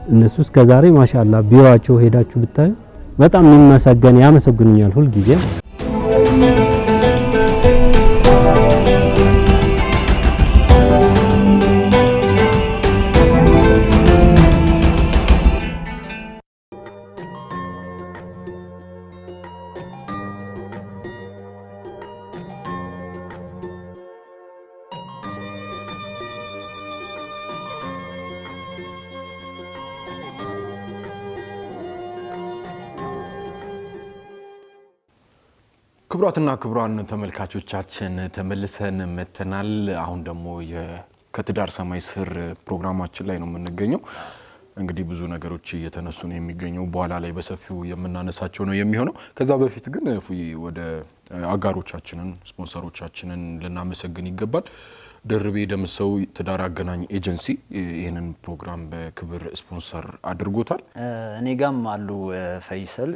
እነሱ እስከዛሬ ማሻአላ ቢሮአቸው ሄዳችሁ ብታዩ በጣም የሚመሰገን ያመሰግኑኛል ሁሉ ጊዜ። ክቡራትና ክቡራን ተመልካቾቻችን ተመልሰን መተናል። አሁን ደግሞ ከትዳር ሰማይ ስር ፕሮግራማችን ላይ ነው የምንገኘው። እንግዲህ ብዙ ነገሮች እየተነሱ ነው የሚገኘው፣ በኋላ ላይ በሰፊው የምናነሳቸው ነው የሚሆነው። ከዛ በፊት ግን ወደ አጋሮቻችንን ስፖንሰሮቻችንን ልናመሰግን ይገባል። ደርቤ ደምሰው ትዳር አገናኝ ኤጀንሲ ይህንን ፕሮግራም በክብር ስፖንሰር አድርጎታል። እኔ ጋም አሉ ፈይሰል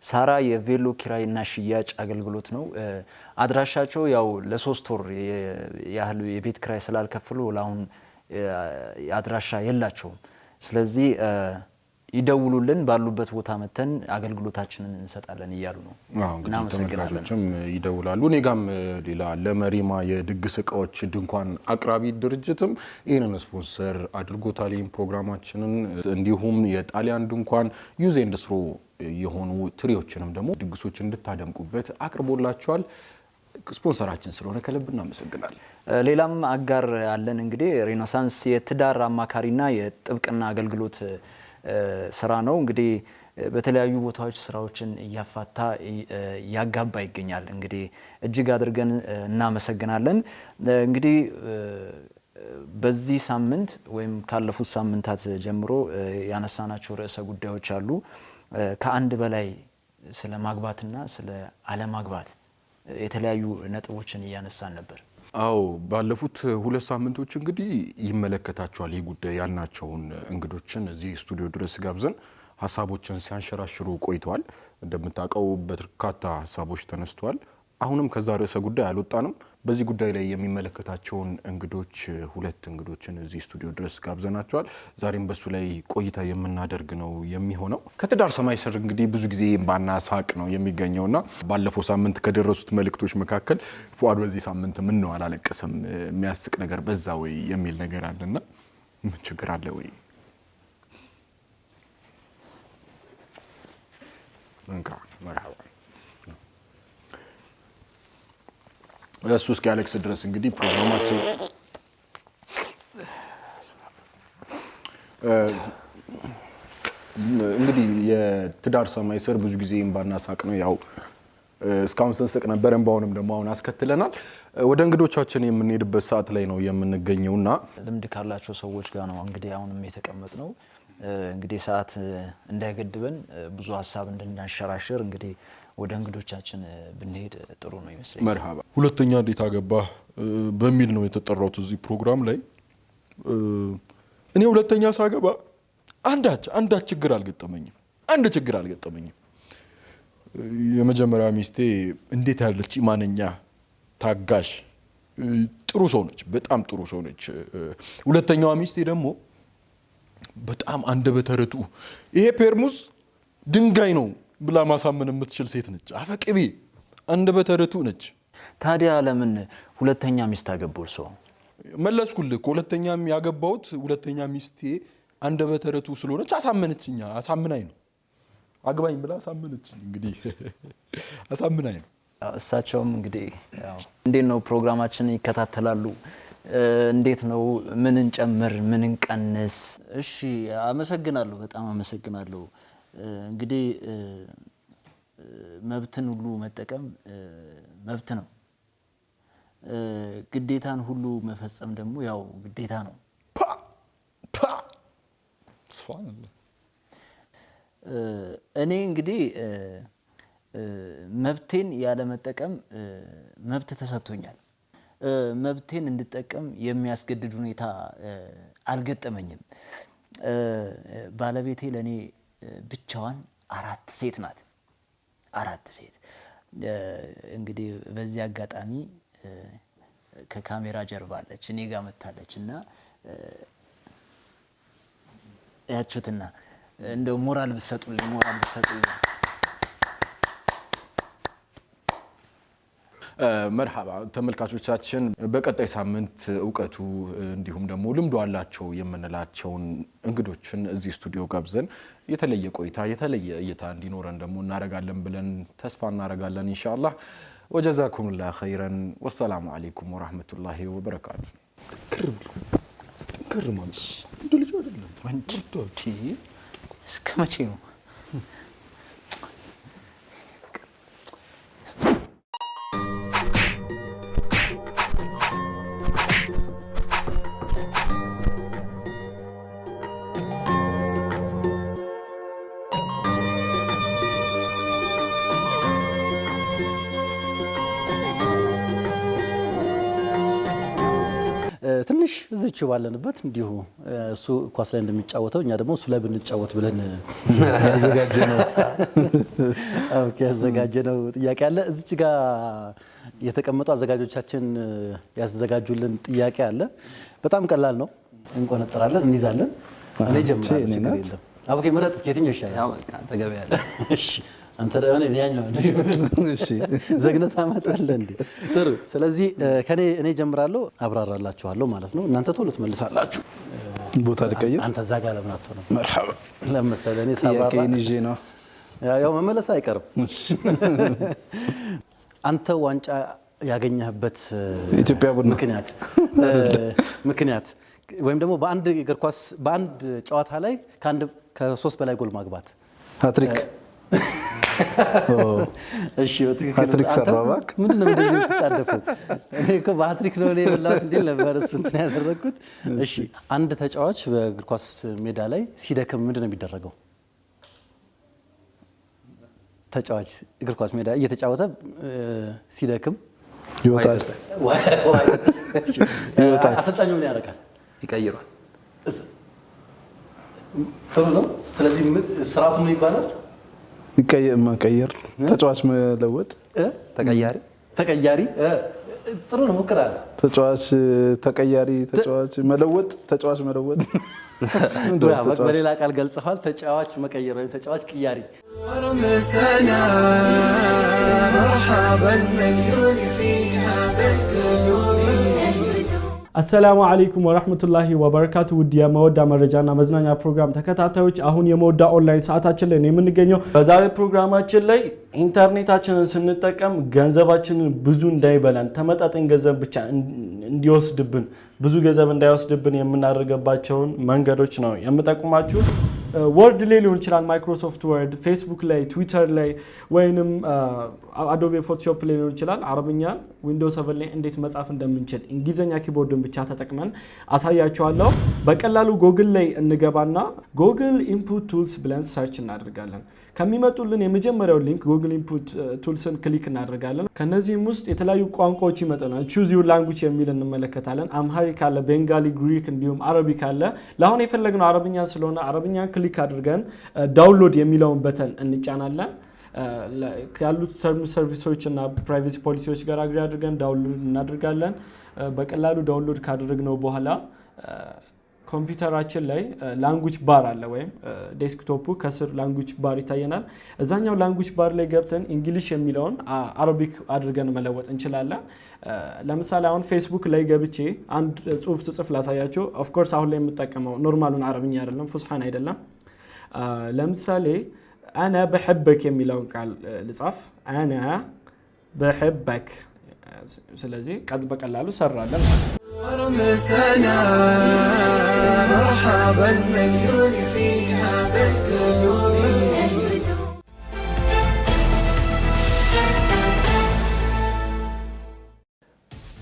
ሳራ የቬሎ ኪራይና ሽያጭ አገልግሎት ነው። አድራሻቸው ያው ለ3 ወር ያህል የቤት ኪራይ ስላልከፈሉ ለአሁን አድራሻ የላቸውም። ስለዚህ ይደውሉልን ባሉበት ቦታ መተን አገልግሎታችንን እንሰጣለን እያሉ ነው። ተመልካቾችም ይደውላሉ። እኔ ጋም ሌላ ለመሪማ የድግስ እቃዎች ድንኳን አቅራቢ ድርጅትም ይህንን ስፖንሰር አድርጎታል ይህን ፕሮግራማችንን። እንዲሁም የጣሊያን ድንኳን ዩዝ ኤንድ ስሮ የሆኑ ትሪዎችንም ደግሞ ድግሶች እንድታደምቁበት አቅርቦላቸዋል። ስፖንሰራችን ስለሆነ ከልብ እናመሰግናለን። ሌላም አጋር አለን እንግዲህ ሬኔሳንስ የትዳር አማካሪና የጥብቅና አገልግሎት ስራ ነው። እንግዲህ በተለያዩ ቦታዎች ስራዎችን እያፋታ ያጋባ ይገኛል። እንግዲህ እጅግ አድርገን እናመሰግናለን። እንግዲህ በዚህ ሳምንት ወይም ካለፉት ሳምንታት ጀምሮ ያነሳናቸው ርዕሰ ጉዳዮች አሉ። ከአንድ በላይ ስለ ማግባትና ስለ አለማግባት የተለያዩ ነጥቦችን እያነሳን ነበር። አዎ ባለፉት 2 ሳምንቶች እንግዲህ ይመለከታቸዋል ይህ ጉዳይ ያልናቸውን እንግዶችን እዚህ ስቱዲዮ ድረስ ጋብዘን ሀሳቦችን ሲያንሸራሽሩ ቆይተዋል። እንደምታውቀው በርካታ ሀሳቦች ተነስተዋል። አሁንም ከዛ ርዕሰ ጉዳይ አልወጣንም። በዚህ ጉዳይ ላይ የሚመለከታቸውን እንግዶች 2 እንግዶችን እዚህ ስቱዲዮ ድረስ ጋብዘናቸዋል። ዛሬም በሱ ላይ ቆይታ የምናደርግ ነው የሚሆነው። ከትዳር ሰማይ ስር እንግዲህ ብዙ ጊዜ እምባና ሳቅ ነው የሚገኘውና ባለፈው ሳምንት ከደረሱት መልእክቶች መካከል ፉአድ በዚህ ሳምንት ምን ነው አላለቀሰም፣ የሚያስቅ ነገር በዛ ወይ የሚል ነገር አለና ምን ችግር አለ ወይ? እንካ መርሐባ እሱ እስኪ አሌክስ ድረስ እንግዲህ ፕሮግራማችን እንግዲህ የትዳር ሰማይ ስር ብዙ ጊዜ እምባና ሳቅ ነው። ያው እስካሁን ስንስቅ ነበር፣ እምባውንም ደግሞ አሁን አስከትለናል። ወደ እንግዶቻችን የምንሄድበት ሰዓት ላይ ነው የምንገኘውና ልምድ ካላቸው ሰዎች ጋር ነው እንግዲህ አሁንም የተቀመጥ ነው። እንግዲህ ሰዓት እንዳይገድበን ብዙ ሀሳብ እንድናሸራሽር እንግዲህ ወደ እንግዶቻችን ብንሄድ ጥሩ ነው ይመስለኛል። መርሐባ። ሁለተኛ እንዴት አገባህ በሚል ነው የተጠራሁት እዚህ ፕሮግራም ላይ። እኔ ሁለተኛ ሳገባ አንዳች ችግር አልገጠመኝም። አንድ ችግር አልገጠመኝም። የመጀመሪያ ሚስቴ እንዴት ያለች ማንኛ ታጋሽ ጥሩ ሰው ነች፣ በጣም ጥሩ ሰው ነች። ሁለተኛዋ ሚስቴ ደግሞ በጣም አንደበተ ርቱዕ፣ ይሄ ፔርሙዝ ድንጋይ ነው ብላ ማሳመን የምትችል ሴት ነች። አፈቅቤ አንደበተ ርቱዕ ነች። ታዲያ ለምን ሁለተኛ ሚስት አገቡ እርሶ? መለስኩልህ። ሁለተኛም ያገባሁት ሁለተኛ ሚስቴ አንደበተ ርቱዕ ስለሆነች አሳምናኝ ነው። አግባኝ ብላ አሳመነችኝ። እንግዲህ አሳምናኝ ነው። እሳቸውም እንግዲህ እንዴት ነው ፕሮግራማችንን ይከታተላሉ? እንዴት ነው ምን እንጨምር ምን እንቀንስ? እሺ አመሰግናለሁ፣ በጣም አመሰግናለሁ። እንግዲህ መብትን ሁሉ መጠቀም መብት ነው። ግዴታን ሁሉ መፈጸም ደግሞ ያው ግዴታ ነው። እኔ እንግዲህ መብቴን ያለ መጠቀም መብት ተሰጥቶኛል። መብቴን እንድጠቀም የሚያስገድድ ሁኔታ አልገጠመኝም። ባለቤቴ ለኔ ብቻዋን 4 ሴት ናት። 4 ሴት እንግዲህ በዚህ አጋጣሚ ከካሜራ ጀርባ አለች፣ እኔ ጋር መታለች እና ያችሁትና እንደው ሞራል ብትሰጡልኝ። መርሐባ ተመልካቾቻችን፣ በቀጣይ ሳምንት እውቀቱ እንዲሁም ደግሞ ልምዱ አላቸው የምንላቸውን እንግዶችን እዚህ ስቱዲዮ ጋብዘን የተለየ ቆይታ የተለየ እይታ እንዲኖረን ደግሞ እናረጋለን ብለን ተስፋ እናረጋለን ኢንሻአላህ። ወጀዛኩሙላህ ኸይረን ወሰላሙ አለይኩም ወራህመቱላሂ ወበረካቱ። ክርማንስ እንደ ልጅ አይደለም ወንድቲ እስከ መቼ ነው? ትንሽ እዚች ባለንበት እንዲሁ እሱ ኳስ ላይ እንደሚጫወተው እኛ ደግሞ እሱ ላይ ብንጫወት ብለን ያዘጋጀነው ጥያቄ አለ። እዚች ጋር የተቀመጡ አዘጋጆቻችን ያዘጋጁልን ጥያቄ አለ። በጣም ቀላል ነው። እንቆነጥራለን፣ እንይዛለን። እኔ ጀምራለሁ፣ ችግር የለም። አብኬ ምረጥ እስኪ የትኛው ይሻላል? ያው በቃ ተገበ ያለ እሺ አንተ ደግሞ ያኛው እሺ ዘግነት አመጣለህ እንዴ? ጥሩ። ስለዚህ እኔ ጀምራለሁ፣ አብራራላችኋለሁ ማለት ነው። እናንተ ቶሎ ትመልሳላችሁ። ቦታ ልቀይር። አንተ እዛ ጋር ለምን አትሆንም? መርሐባ ለምሳሌ እኔ ሳብራራ ይዤ ነው ያው መመለስ አይቀርም። አንተ ዋንጫ ያገኘህበት ኢትዮጵያ ቡና ምክንያት ወይም ደግሞ በአንድ እግር ኳስ በአንድ ጨዋታ ላይ ከ3 በላይ ጎል ማግባት ሃትሪክ እሺ በትክክል ሃትሪክ ሰራባክ ምንድነው እንደዚህ ተጣደፈው? እኔ እኮ በሃትሪክ ነው የበላሁት እንዴ ነበር እሱ እንትን ያደረኩት። እሺ አንድ ተጫዋች በእግር ኳስ ሜዳ ላይ ሲደክም ምንድነው የሚደረገው? ተጫዋች እግር ኳስ ሜዳ እየተጫወተ ሲደክም ይወጣል። አሰልጣኙ ምን ያደርጋል? ይቀይራል። ጥሩ ነው። ስለዚህ ስርዓቱ ምን ይባላል? መቀየር፣ ተጫዋች መለወጥ፣ ተቀያሪ ጥሩ ነው። ሞክራል። ተጫዋች ተቀያሪ፣ ተጫዋች መለወጥ፣ ተጫዋች መለወጥ በሌላ ቃል ገልጸዋል። ተጫዋች መቀየር ወይም ተጫዋች ቅያሪ። አሰላሙ አለይኩም ወራህመቱላሂ ወበረካቱ። ውድ የመወዳ መረጃና መዝናኛ ፕሮግራም ተከታታዮች አሁን የመወዳ ኦንላይን ሰዓታችን ላይ ነው የምንገኘው። በዛሬ ፕሮግራማችን ላይ ኢንተርኔታችንን ስንጠቀም ገንዘባችንን ብዙ እንዳይበላን ተመጣጣኝ ገንዘብ ብቻ እንዲወስድብን ብዙ ገንዘብ እንዳይወስድብን የምናደርገባቸውን መንገዶች ነው የምጠቁማችሁ። ወርድ ላይ ሊሆን ይችላል፣ ማይክሮሶፍት ወርድ፣ ፌስቡክ ላይ፣ ትዊተር ላይ ወይንም አዶቤ ፎቶሾፕ ላይ ሊሆን ይችላል። አረብኛ ዊንዶውስ 7 ላይ እንዴት መጻፍ እንደምንችል እንግሊዘኛ ኪቦርድን ብቻ ተጠቅመን አሳያችኋለሁ። በቀላሉ ጎግል ላይ እንገባና ጎግል ኢንፑት ቱልስ ብለን ሰርች እናደርጋለን። ከሚመጡልን የመጀመሪያው ሊንክ ጎግል ኢንፑት ቱልስን ክሊክ እናደርጋለን። ከነዚህም ውስጥ የተለያዩ ቋንቋዎች ይመጣሉ። ቹዝ ዩር ላንጉዌጅ የሚል እንመለከታለን። አምሃሪክ አለ፣ ቤንጋሊ፣ ግሪክ እንዲሁም አረቢክ አለ። ለአሁን የፈለግነው አረብኛ ስለሆነ አረብኛን ክሊክ አድርገን ዳውንሎድ የሚለውን በተን እንጫናለን። ያሉት ሰርቪሶች እና ፕራይቬሲ ፖሊሲዎች ጋር አግሪ አድርገን ዳውንሎድ እናደርጋለን። በቀላሉ ዳውንሎድ ካደረግነው በኋላ ኮምፒውተራችን ላይ ላንጉጅ ባር አለ ወይም ዴስክቶፑ ከስር ላንጉጅ ባር ይታየናል። እዛኛው ላንጉጅ ባር ላይ ገብተን እንግሊሽ የሚለውን አረቢክ አድርገን መለወጥ እንችላለን። ለምሳሌ አሁን ፌስቡክ ላይ ገብቼ አንድ ጽሁፍ ጽፍ ላሳያችሁ። ኦፍ ኮርስ አሁን ላይ የምጠቀመው ኖርማሉን አረብኛ አይደለም፣ ፉስሐን አይደለም። ለምሳሌ አና በሕበክ የሚለውን ቃል ልጻፍ። አና በሕበክ። ስለዚህ በቀላሉ ሰራለን። ورمسنا مرحبا مليون في هذا الكدور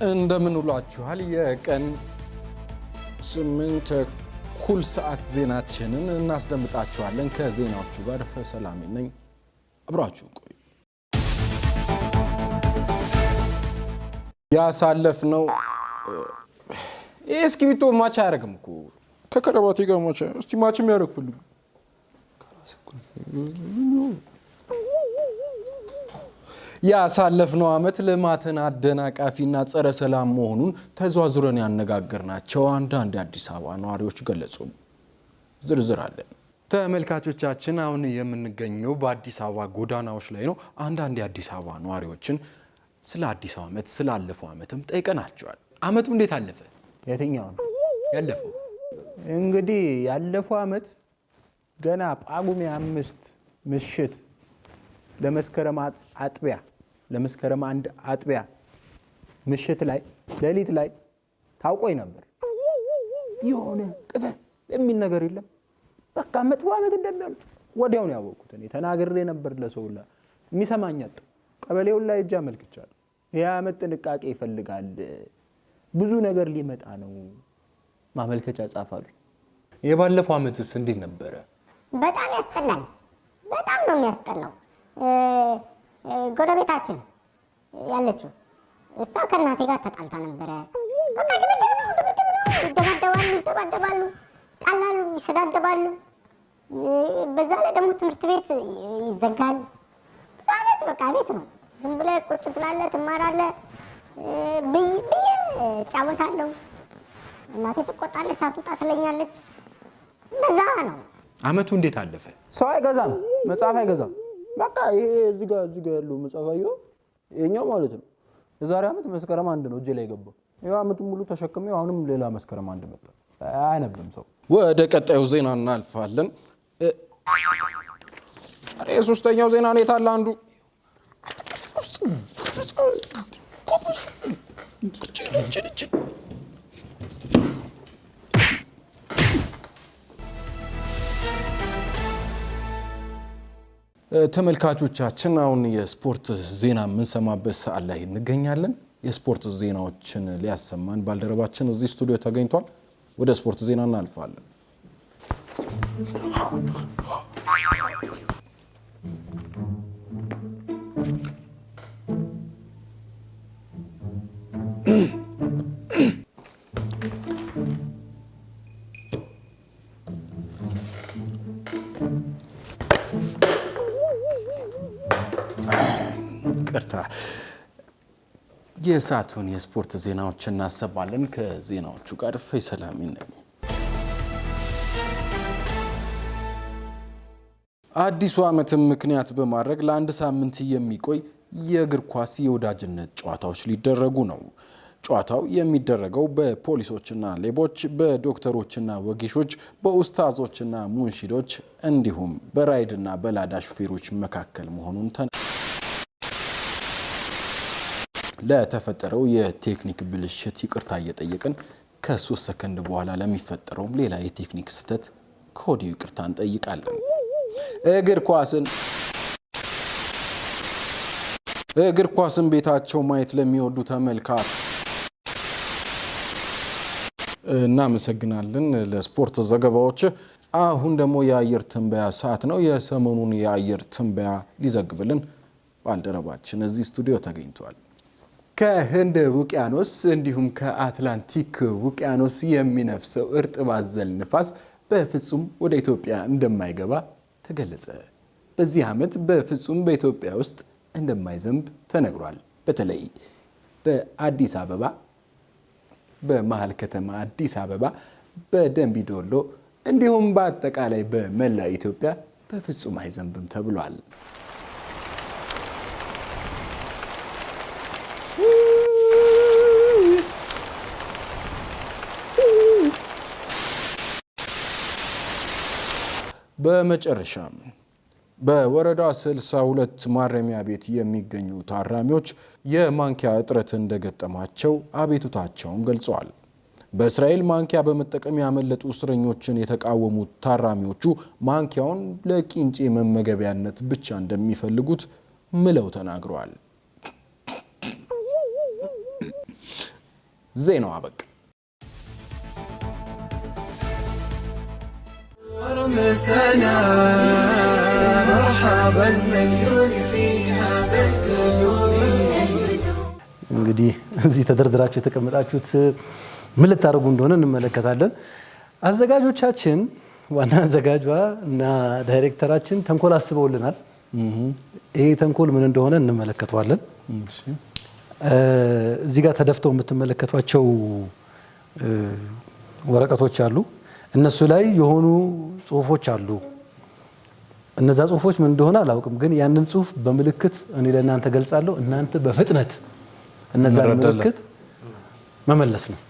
እንደምን ውላችኋል። የቀን 8 ተኩል ሰዓት ዜናችንን እናስደምጣችኋለን። ከዜናዎቹ ጋር ፈሰላሚ ነኝ። አብራችሁ ቆዩ። ያሳለፍነው እስኪቢቶ ማች አያረግም እኮ ከከረባቱ ጋር ማች እስቲ ማችም ያረግ ፈልጉ። ያሳለፍነው አመት ልማትን አደናቃፊና ጸረ ሰላም መሆኑን ተዟዙረን ያነጋገርናቸው አንዳንድ የአዲስ አበባ ነዋሪዎች ገለጹ። ዝርዝር አለ። ተመልካቾቻችን አሁን የምንገኘው በአዲስ አበባ ጎዳናዎች ላይ ነው። አንዳንድ የአዲስ አበባ ነዋሪዎችን ስለ አዲስ አመት ስላለፈው አመትም ጠይቀናቸዋል። አመቱ እንዴት አለፈ? የትኛው ነው ያለፈው? እንግዲህ ያለፈው አመት ገና ጳጉሜ 5 ምሽት ለመስከረም አንድ አጥቢያ ምሽት ላይ ሌሊት ላይ ታውቆኝ ነበር። የሆነ ቅፈ የሚል ነገር የለም። በቃ መጥፎ አመት እንደሚሆን ወዲያው ነው ያወቁት። እኔ ተናግሬ ነበር ለሰውላ የሚሰማኝ አጣ። ቀበሌው ላይ እጅ አመልክቻለሁ። ይሄ አመት ጥንቃቄ ይፈልጋል፣ ብዙ ነገር ሊመጣ ነው፣ ማመልከቻ ጻፋሉ። የባለፈው አመትስ እንዴት ነበረ? በጣም ያስጠላል። በጣም ነው የሚያስጠላው። ጎረቤታችን ያለችው እሷ ከእናቴ ጋር ተጣልታ ነበረ። በቃ ድብድብ ይደባደባሉ፣ ጣላሉ፣ ይሰዳደባሉ። በዛ ላይ ደግሞ ትምህርት ቤት ይዘጋል። ብዙ ዓመት በቃ ቤት ነው። ዝም ብለህ ቁጭ ትላለህ፣ ትማራለህ። ብዬ እጫወታለሁ። እናቴ ትቆጣለች፣ አትውጣ ትለኛለች። እንደዛ ነው። አመቱ እንዴት አለፈ? ሰው አይገዛም፣ መጽሐፍ አይገዛም። በቃ ይሄ እዚህ ጋር ያለው መጽሐፍ አየሁ፣ ይሄኛው ማለት ነው። የዛሬ ዓመት መስከረም 1 ነው እጄ ላይ ገባው። ይሄው ዓመቱን ሙሉ ተሸክሜው አሁንም ሌላ መስከረም 1 መጣ። አያነብም ሰው። ወደ ቀጣዩ ዜና እናልፋለን። አሬ ሶስተኛው ዜና ነው የታለ አንዱ ተመልካቾቻችን አሁን የስፖርት ዜና የምንሰማበት ሰዓት ላይ እንገኛለን። የስፖርት ዜናዎችን ሊያሰማን ባልደረባችን እዚህ ስቱዲዮ ተገኝቷል። ወደ ስፖርት ዜና እናልፋለን። ቅርታ የሰዓቱን የስፖርት ዜናዎች እናሰባለን። ከዜናዎቹ ጋር ፈይሰል አሚን ነኝ። አዲሱ ዓመትን ምክንያት በማድረግ ለአንድ ሳምንት የሚቆይ የእግር ኳስ የወዳጅነት ጨዋታዎች ሊደረጉ ነው። ጨዋታው የሚደረገው በፖሊሶችና ሌቦች፣ በዶክተሮችና ወጌሾች፣ በኡስታዞችና ሙንሺዶች እንዲሁም በራይድና በላዳ ሹፌሮች መካከል መሆኑን ለተፈጠረው የቴክኒክ ብልሽት ይቅርታ እየጠየቅን ከ3 ሰከንድ በኋላ ለሚፈጠረውም ሌላ የቴክኒክ ስህተት ከወዲሁ ይቅርታ እንጠይቃለን። እግር ኳስን ቤታቸው ማየት ለሚወዱ ተመልካች እናመሰግናለን ለስፖርት ዘገባዎች። አሁን ደግሞ የአየር ትንበያ ሰዓት ነው። የሰሞኑን የአየር ትንበያ ሊዘግብልን ባልደረባችን እዚህ ስቱዲዮ ተገኝቷል። ከህንድ ውቅያኖስ እንዲሁም ከአትላንቲክ ውቅያኖስ የሚነፍሰው እርጥብ አዘል ንፋስ በፍጹም ወደ ኢትዮጵያ እንደማይገባ ተገለጸ። በዚህ ዓመት በፍጹም በኢትዮጵያ ውስጥ እንደማይዘንብ ተነግሯል። በተለይ በአዲስ አበባ፣ በመሃል ከተማ አዲስ አበባ፣ በደንቢ ዶሎ እንዲሁም በአጠቃላይ በመላ ኢትዮጵያ በፍጹም አይዘንብም ተብሏል። በመጨረሻም በወረዳ 62 ማረሚያ ቤት የሚገኙ ታራሚዎች የማንኪያ እጥረት እንደገጠማቸው አቤቱታቸውን ገልጸዋል። በእስራኤል ማንኪያ በመጠቀም ያመለጡ እስረኞችን የተቃወሙት ታራሚዎቹ ማንኪያውን ለቂንጬ መመገቢያነት ብቻ እንደሚፈልጉት ምለው ተናግረዋል። ዜናው አበቃ። مسنا مرحبا مليون في هذا الكدوم እንግዲህ እዚህ ተደርድራችሁ የተቀመጣችሁት ምን ልታደርጉ እንደሆነ እንመለከታለን። አዘጋጆቻችን ዋና አዘጋጇ እና ዳይሬክተራችን ተንኮል አስበውልናል። ይሄ ተንኮል ምን እንደሆነ እንመለከተዋለን። እዚህ ጋር ተደፍተው የምትመለከቷቸው ወረቀቶች አሉ። እነሱ ላይ የሆኑ ጽሁፎች አሉ። እነዛ ጽሁፎች ምን እንደሆነ አላውቅም፣ ግን ያንን ጽሁፍ በምልክት እኔ ለእናንተ ገልጻለሁ። እናንተ በፍጥነት እነዛን ምልክት መመለስ ነው።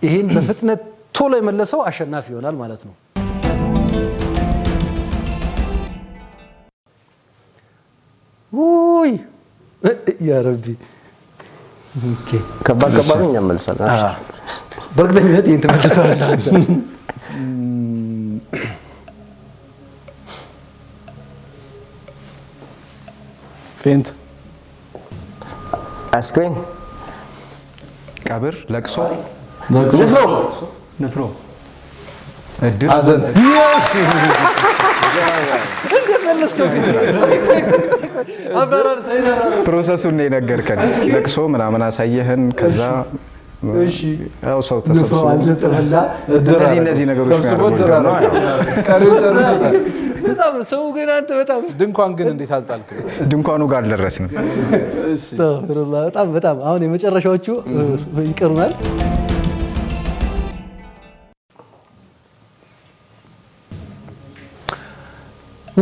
ይህን በፍጥነት ቶሎ የመለሰው አሸናፊ ይሆናል ማለት ነው። ውይ ያ ረቢ ከባድ እኛ መልሰናል። በእርግጠኝነት ይህን ትመልሰዋለህ አንተ። ፌንት፣ አስክሬን፣ ቀብር፣ ለቅሶ፣ ንፍሮ፣ እድር፣ ሐዘን። ፕሮሰሱን ነው የነገርከን። ለቅሶ ምናምን አሳየህን። ከዛ እሺ ያው ሰው ተሰብስቦ እነዚህ ነገሮች ነው ቀሪው ጨርሰናል። በጣም ሰው ግን አንተ በጣም ድንኳን ግን እንዴት አልጣልክ? ድንኳኑ ጋር አልደረስንም። አስተግፍሩላህ በጣም አሁን የመጨረሻዎቹ ይቀሩናል።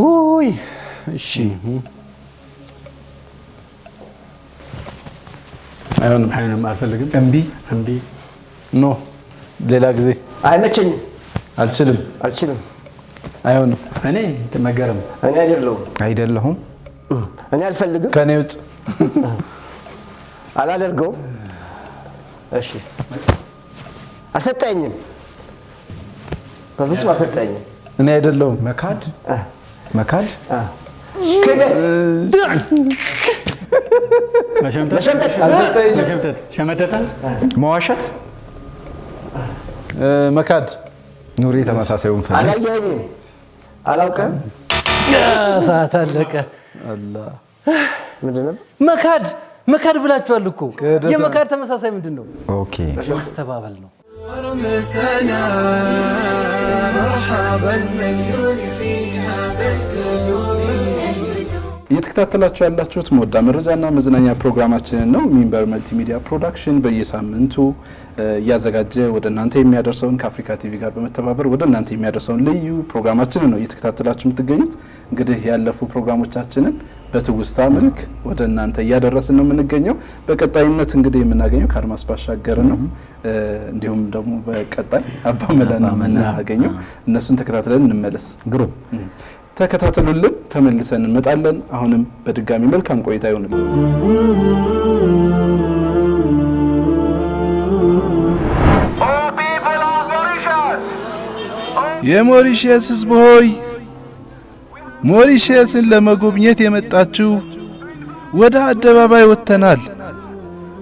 ኦይ እሺ አይሆንም አልፈልግም። እምቢ ኖ ሌላ ጊዜ አይመቸኝም። አልችልም አይሆንም። እኔ ተመገረም እኔ አይደለሁም እኔ አልፈልግም። ከኔ ውጭ አላደርገውም። እሺ አልሰጠኝም። በፍጹም አልሰጠኝም። እኔ አይደለሁም። መካድ ክደት ሸመተታ መዋሸት መካድ ኑሪ ተመሳሳዩን ፈለ አላየኸኝም አላውቅም። ሰዓት አለቀ። አላህ ምንድን ነው መካድ ብላችኋል እኮ። የመካድ ተመሳሳይ ምንድን ነው? ኦኬ ማስተባበል ነው። رمسنا مرحبا مليون في هذا الكدور እየተከታተላችሁ ያላችሁት ሞዳ መረጃና መዝናኛ ፕሮግራማችንን ነው። ሚንበር መልቲሚዲያ ፕሮዳክሽን በየሳምንቱ እያዘጋጀ ወደ እናንተ የሚያደርሰውን ከአፍሪካ ቲቪ ጋር በመተባበር ወደ እናንተ የሚያደርሰውን ልዩ ፕሮግራማችንን ነው እየተከታተላችሁ የምትገኙት። እንግዲህ ያለፉ ፕሮግራሞቻችንን በትውስታ መልክ ወደ እናንተ እያደረስን ነው የምንገኘው። በቀጣይነት እንግዲህ የምናገኘው ከአድማስ ባሻገር ነው። እንዲሁም ደግሞ በቀጣይ አባ መላና የምናገኘው እነሱን ተከታትለን እንመለስ። ግሩም ተከታተሉልን፣ ተመልሰን እንመጣለን። አሁንም በድጋሚ መልካም ቆይታ ይሁንልን። የሞሪሸስ ሕዝብ ሆይ ሞሪሸስን ለመጎብኘት የመጣችሁ ወደ አደባባይ ወጥተናል።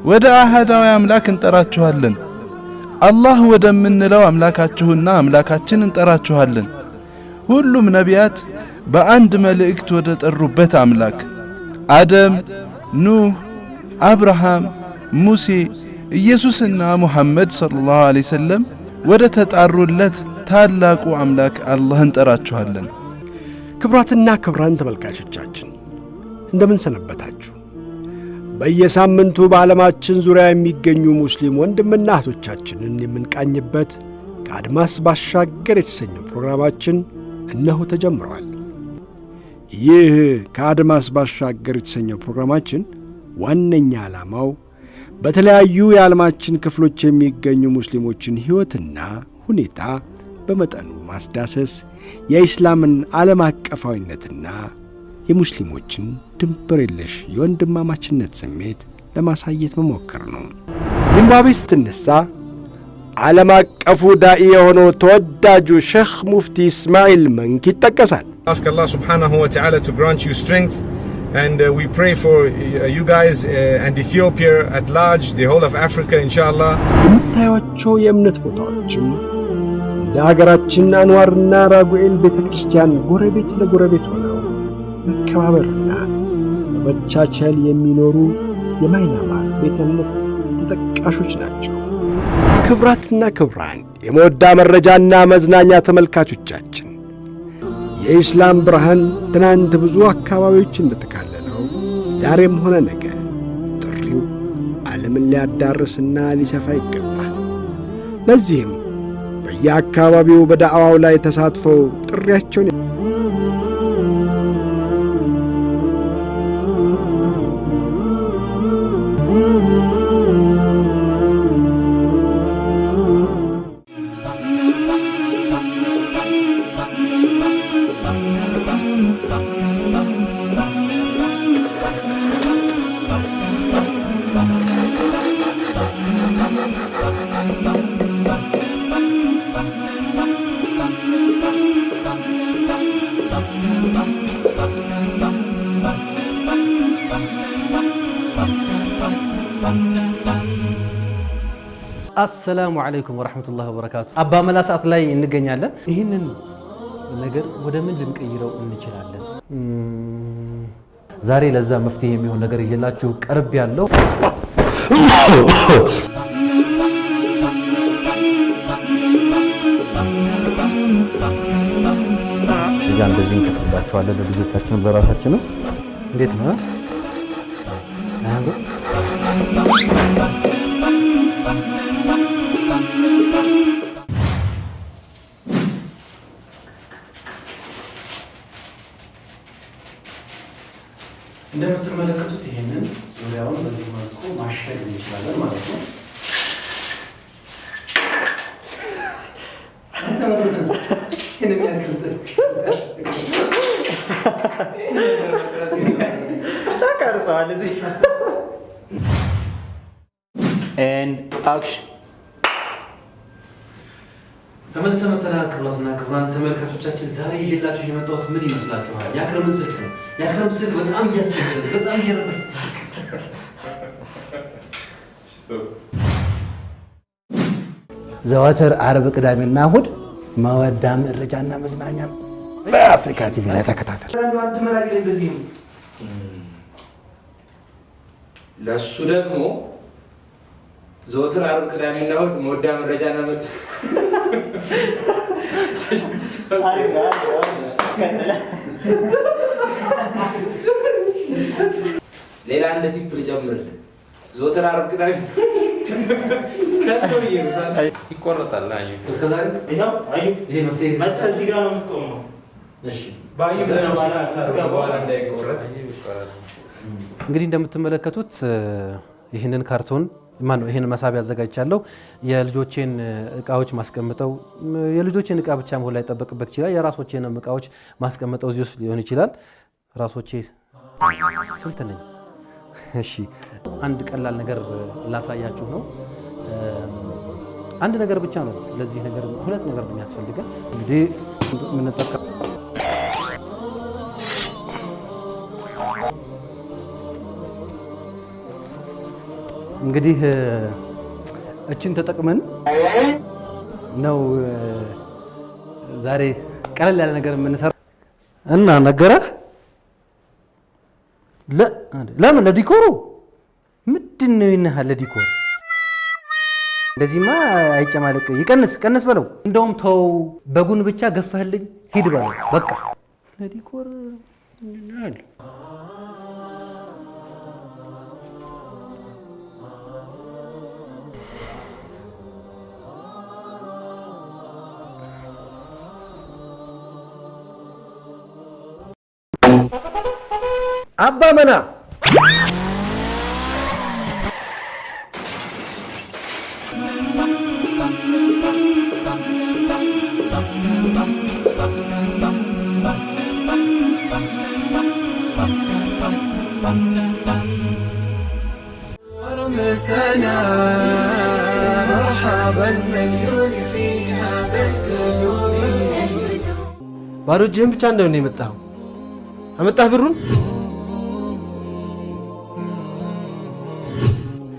ወደ አህዳዊ አምላክ እንጠራችኋለን። አላህ ወደምንለው አምላካችሁና አምላካችን እንጠራችኋለን። ሁሉም ነቢያት በአንድ መልእክት ወደ ጠሩበት አምላክ አደም፣ ኑህ፣ አብርሃም፣ ሙሴ፣ ኢየሱስና ሙሐመድ ሰለላሁ ዐለይሂ ወሰለም ወደ ተጣሩለት ታላቁ አምላክ አላህ እንጠራችኋለን። ክቡራትና ክቡራን ተመልካቾቻችን እንደምን ሰነበታችሁ? በየሳምንቱ በዓለማችን ዙሪያ የሚገኙ ሙስሊም ወንድምና እህቶቻችንን የምንቃኝበት ከአድማስ ባሻገር የተሰኘው ፕሮግራማችን እነሆ ተጀምሯል። ይህ ከአድማስ ባሻገር የተሰኘው ፕሮግራማችን ዋነኛ ዓላማው በተለያዩ የዓለማችን ክፍሎች የሚገኙ ሙስሊሞችን ሕይወትና ሁኔታ በመጠኑ ማስዳሰስ፣ የኢስላምን ዓለም አቀፋዊነትና የሙስሊሞችን ድንበር የለሽ የወንድማማችነት ስሜት ለማሳየት መሞከር ነው። ዚምባብዌ ስትነሳ ዓለም አቀፉ ዳኢ የሆነው ተወዳጁ ሼኽ ሙፍቲ እስማኤል መንክ ይጠቀሳል። Ask Allah subhanahu wa ta'ala to grant you strength and we pray for you guys and Ethiopia at large, the whole of Africa inshallah. የምታዩቸው የእምነት ቦታዎችም እንደ ሀገራችን አንዋርና ራጉኤል ቤተ ክርስቲያን ጎረቤት ለጎረቤት ሆነው መከባበርና በመቻቸል የሚኖሩ የማይናማር ቤተ እምነት ተጠቃሾች ናቸው። ክብራትና ክብራን የመወዳ መረጃና መዝናኛ ተመልካቾቻችን የኢስላም ብርሃን ትናንት ብዙ አካባቢዎች እንደተካለለው ዛሬም ሆነ ነገ ጥሪው ዓለምን ሊያዳርስና ሊሰፋ ይገባል። ለዚህም በየአካባቢው በዳዕዋው ላይ ተሳትፈው ጥሪያቸውን አሰላሙ አለይኩም ወራህመቱላሂ ወበረካቱ። አባ መላ ሰዓት ላይ እንገኛለን። ይህንን ነገር ወደ ምን ልንቀይረው እንችላለን? ዛሬ ለዛ መፍትሄ የሚሆን ነገር ይዤላችሁ ቀርብ ያለው ጋር እንደዚህ እንከትላቸዋለን ለልጆቻችን ለራሳችን ነው። እንዴት ነው እንደምትመለከቱት ይሄንን ዙሪያውን በዚህ መልኩ ማሸግ እንችላለን ማለት ነው። and action ተመልሰን መጥተናል። ክቡራትና ክቡራን ተመልካቾቻችን ዛሬ ይዤላችሁ የመጣሁት ምን ይመስላችኋል? የአክረምን ስልክ ነው። የአክረም ስልክ በጣም እያስቸገረ በጣም እየረበታ ዘወትር ዓርብ፣ ቅዳሜና እሑድ መወዳ መረጃና መዝናኛ በአፍሪካ ቲቪ ላይ ተከታተል። ለሱ ደግሞ ዘወትር ዓርብ፣ ቅዳሜና እሑድ መወዳ መረጃና ሌላ አንድ ቲፕ ልጨምርልህ። ዘወትር ዓርብ፣ ቅዳሜ ይቆረጣል። እስከዛሬ ይሄ መፍትሄ መጣ። እዚህ ጋር ነው የምትቆመው። እሺ በኋላ እንዳይቆረጥ እንግዲህ እንደምትመለከቱት ይህንን ካርቶን ማን ነው ይሄን መሳቢያ አዘጋጅቻለሁ። የልጆቼን እቃዎች ማስቀምጠው የልጆቼን እቃ ብቻ መሆን ላይ ተጠበቅበት ይችላል። የራሶቼንም እቃዎች ማስቀምጠው እዚህ ውስጥ ሊሆን ይችላል። ራሶቼ ስንት ነኝ? እሺ አንድ ቀላል ነገር ላሳያችሁ ነው። አንድ ነገር ብቻ ነው ለዚህ ነገር፣ ሁለት ነገር ነው የሚያስፈልገን። እንግዲህ የምንጠቀም እንግዲህ እችን ተጠቅመን ነው ዛሬ ቀለል ያለ ነገር የምንሰራ እና ነገረህ ለምን ለዲኮሩ ምንድን ነው ይነሃል? ለዲኮር እንደዚህማ አይጨማለቅ። ይቀንስ ቀንስ በለው። እንደውም ተው በጉን ብቻ ገፈህልኝ ሂድ በለው በቃ ለዲኮር አባ መና رمسنا مرحبا مليون في هذا القدوم ባዶ እጅህን ብቻ እንደሆነ የመጣኸው አመጣህ ብሩን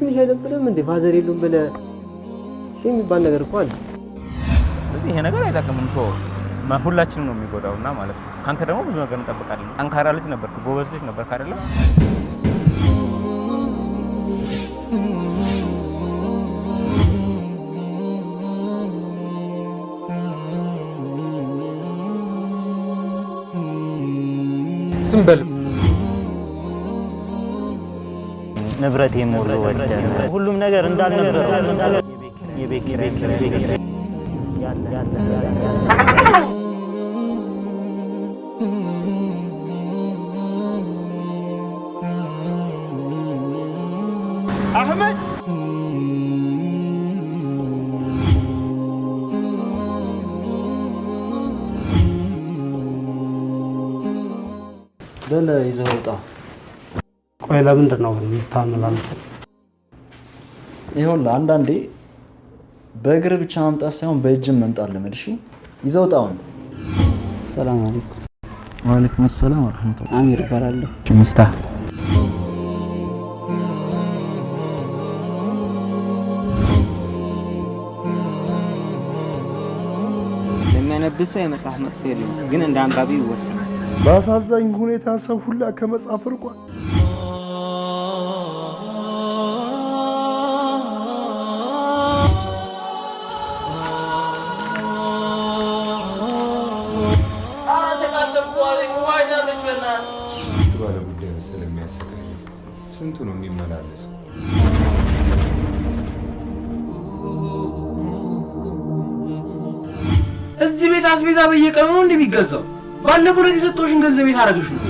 ትንሽ አይደብርም እንዴ? ፋዘር የሉም ብለህ የሚባል ነገር እኮ አለ። ስለዚህ ይሄ ነገር አይጠቅምም። ሁላችንም ነው የሚጎዳውና ማለት ነው። ካንተ ደግሞ ብዙ ነገር እንጠብቃለን። ጠንካራ ልጅ ነበርክ፣ ጎበዝ ልጅ ነበርክ አይደለ? ዝም በል። ንብረት የሞሉ ሁሉም ነገር እንዳልነበረ የቤት አህመድ በለ ይዘህ ወጣ። ቆይ ለምንድን ነው የምታመላልሰው? ይኸውልህ አንዳንዴ በእግር ብቻ ማምጣት ሳይሆን በእጅም መምጣት ልመድ። እሺ ይዘህ ወጣ። አሁን ሰላም አለይኩም። ወአለይኩም ሰላም ወራህመቱላህ። አሚር እባላለሁ። ሚፍታህ ለሚያነብሰው የመጽሐፍ መጥፎ የለም፣ ግን እንደ አንባቢ ይወሰናል። በአሳዛኝ ሁኔታ ሰው ሁላ ከመጽሐፍ ርቋል። ስንቱ ነው የሚመላለሰው? እዚህ ቤት አስቤዛ በየቀኑ ነው እንደሚገዛው። ባለፈው ለተሰጠሽን ገንዘብ ቤት አረጋሽ ነው።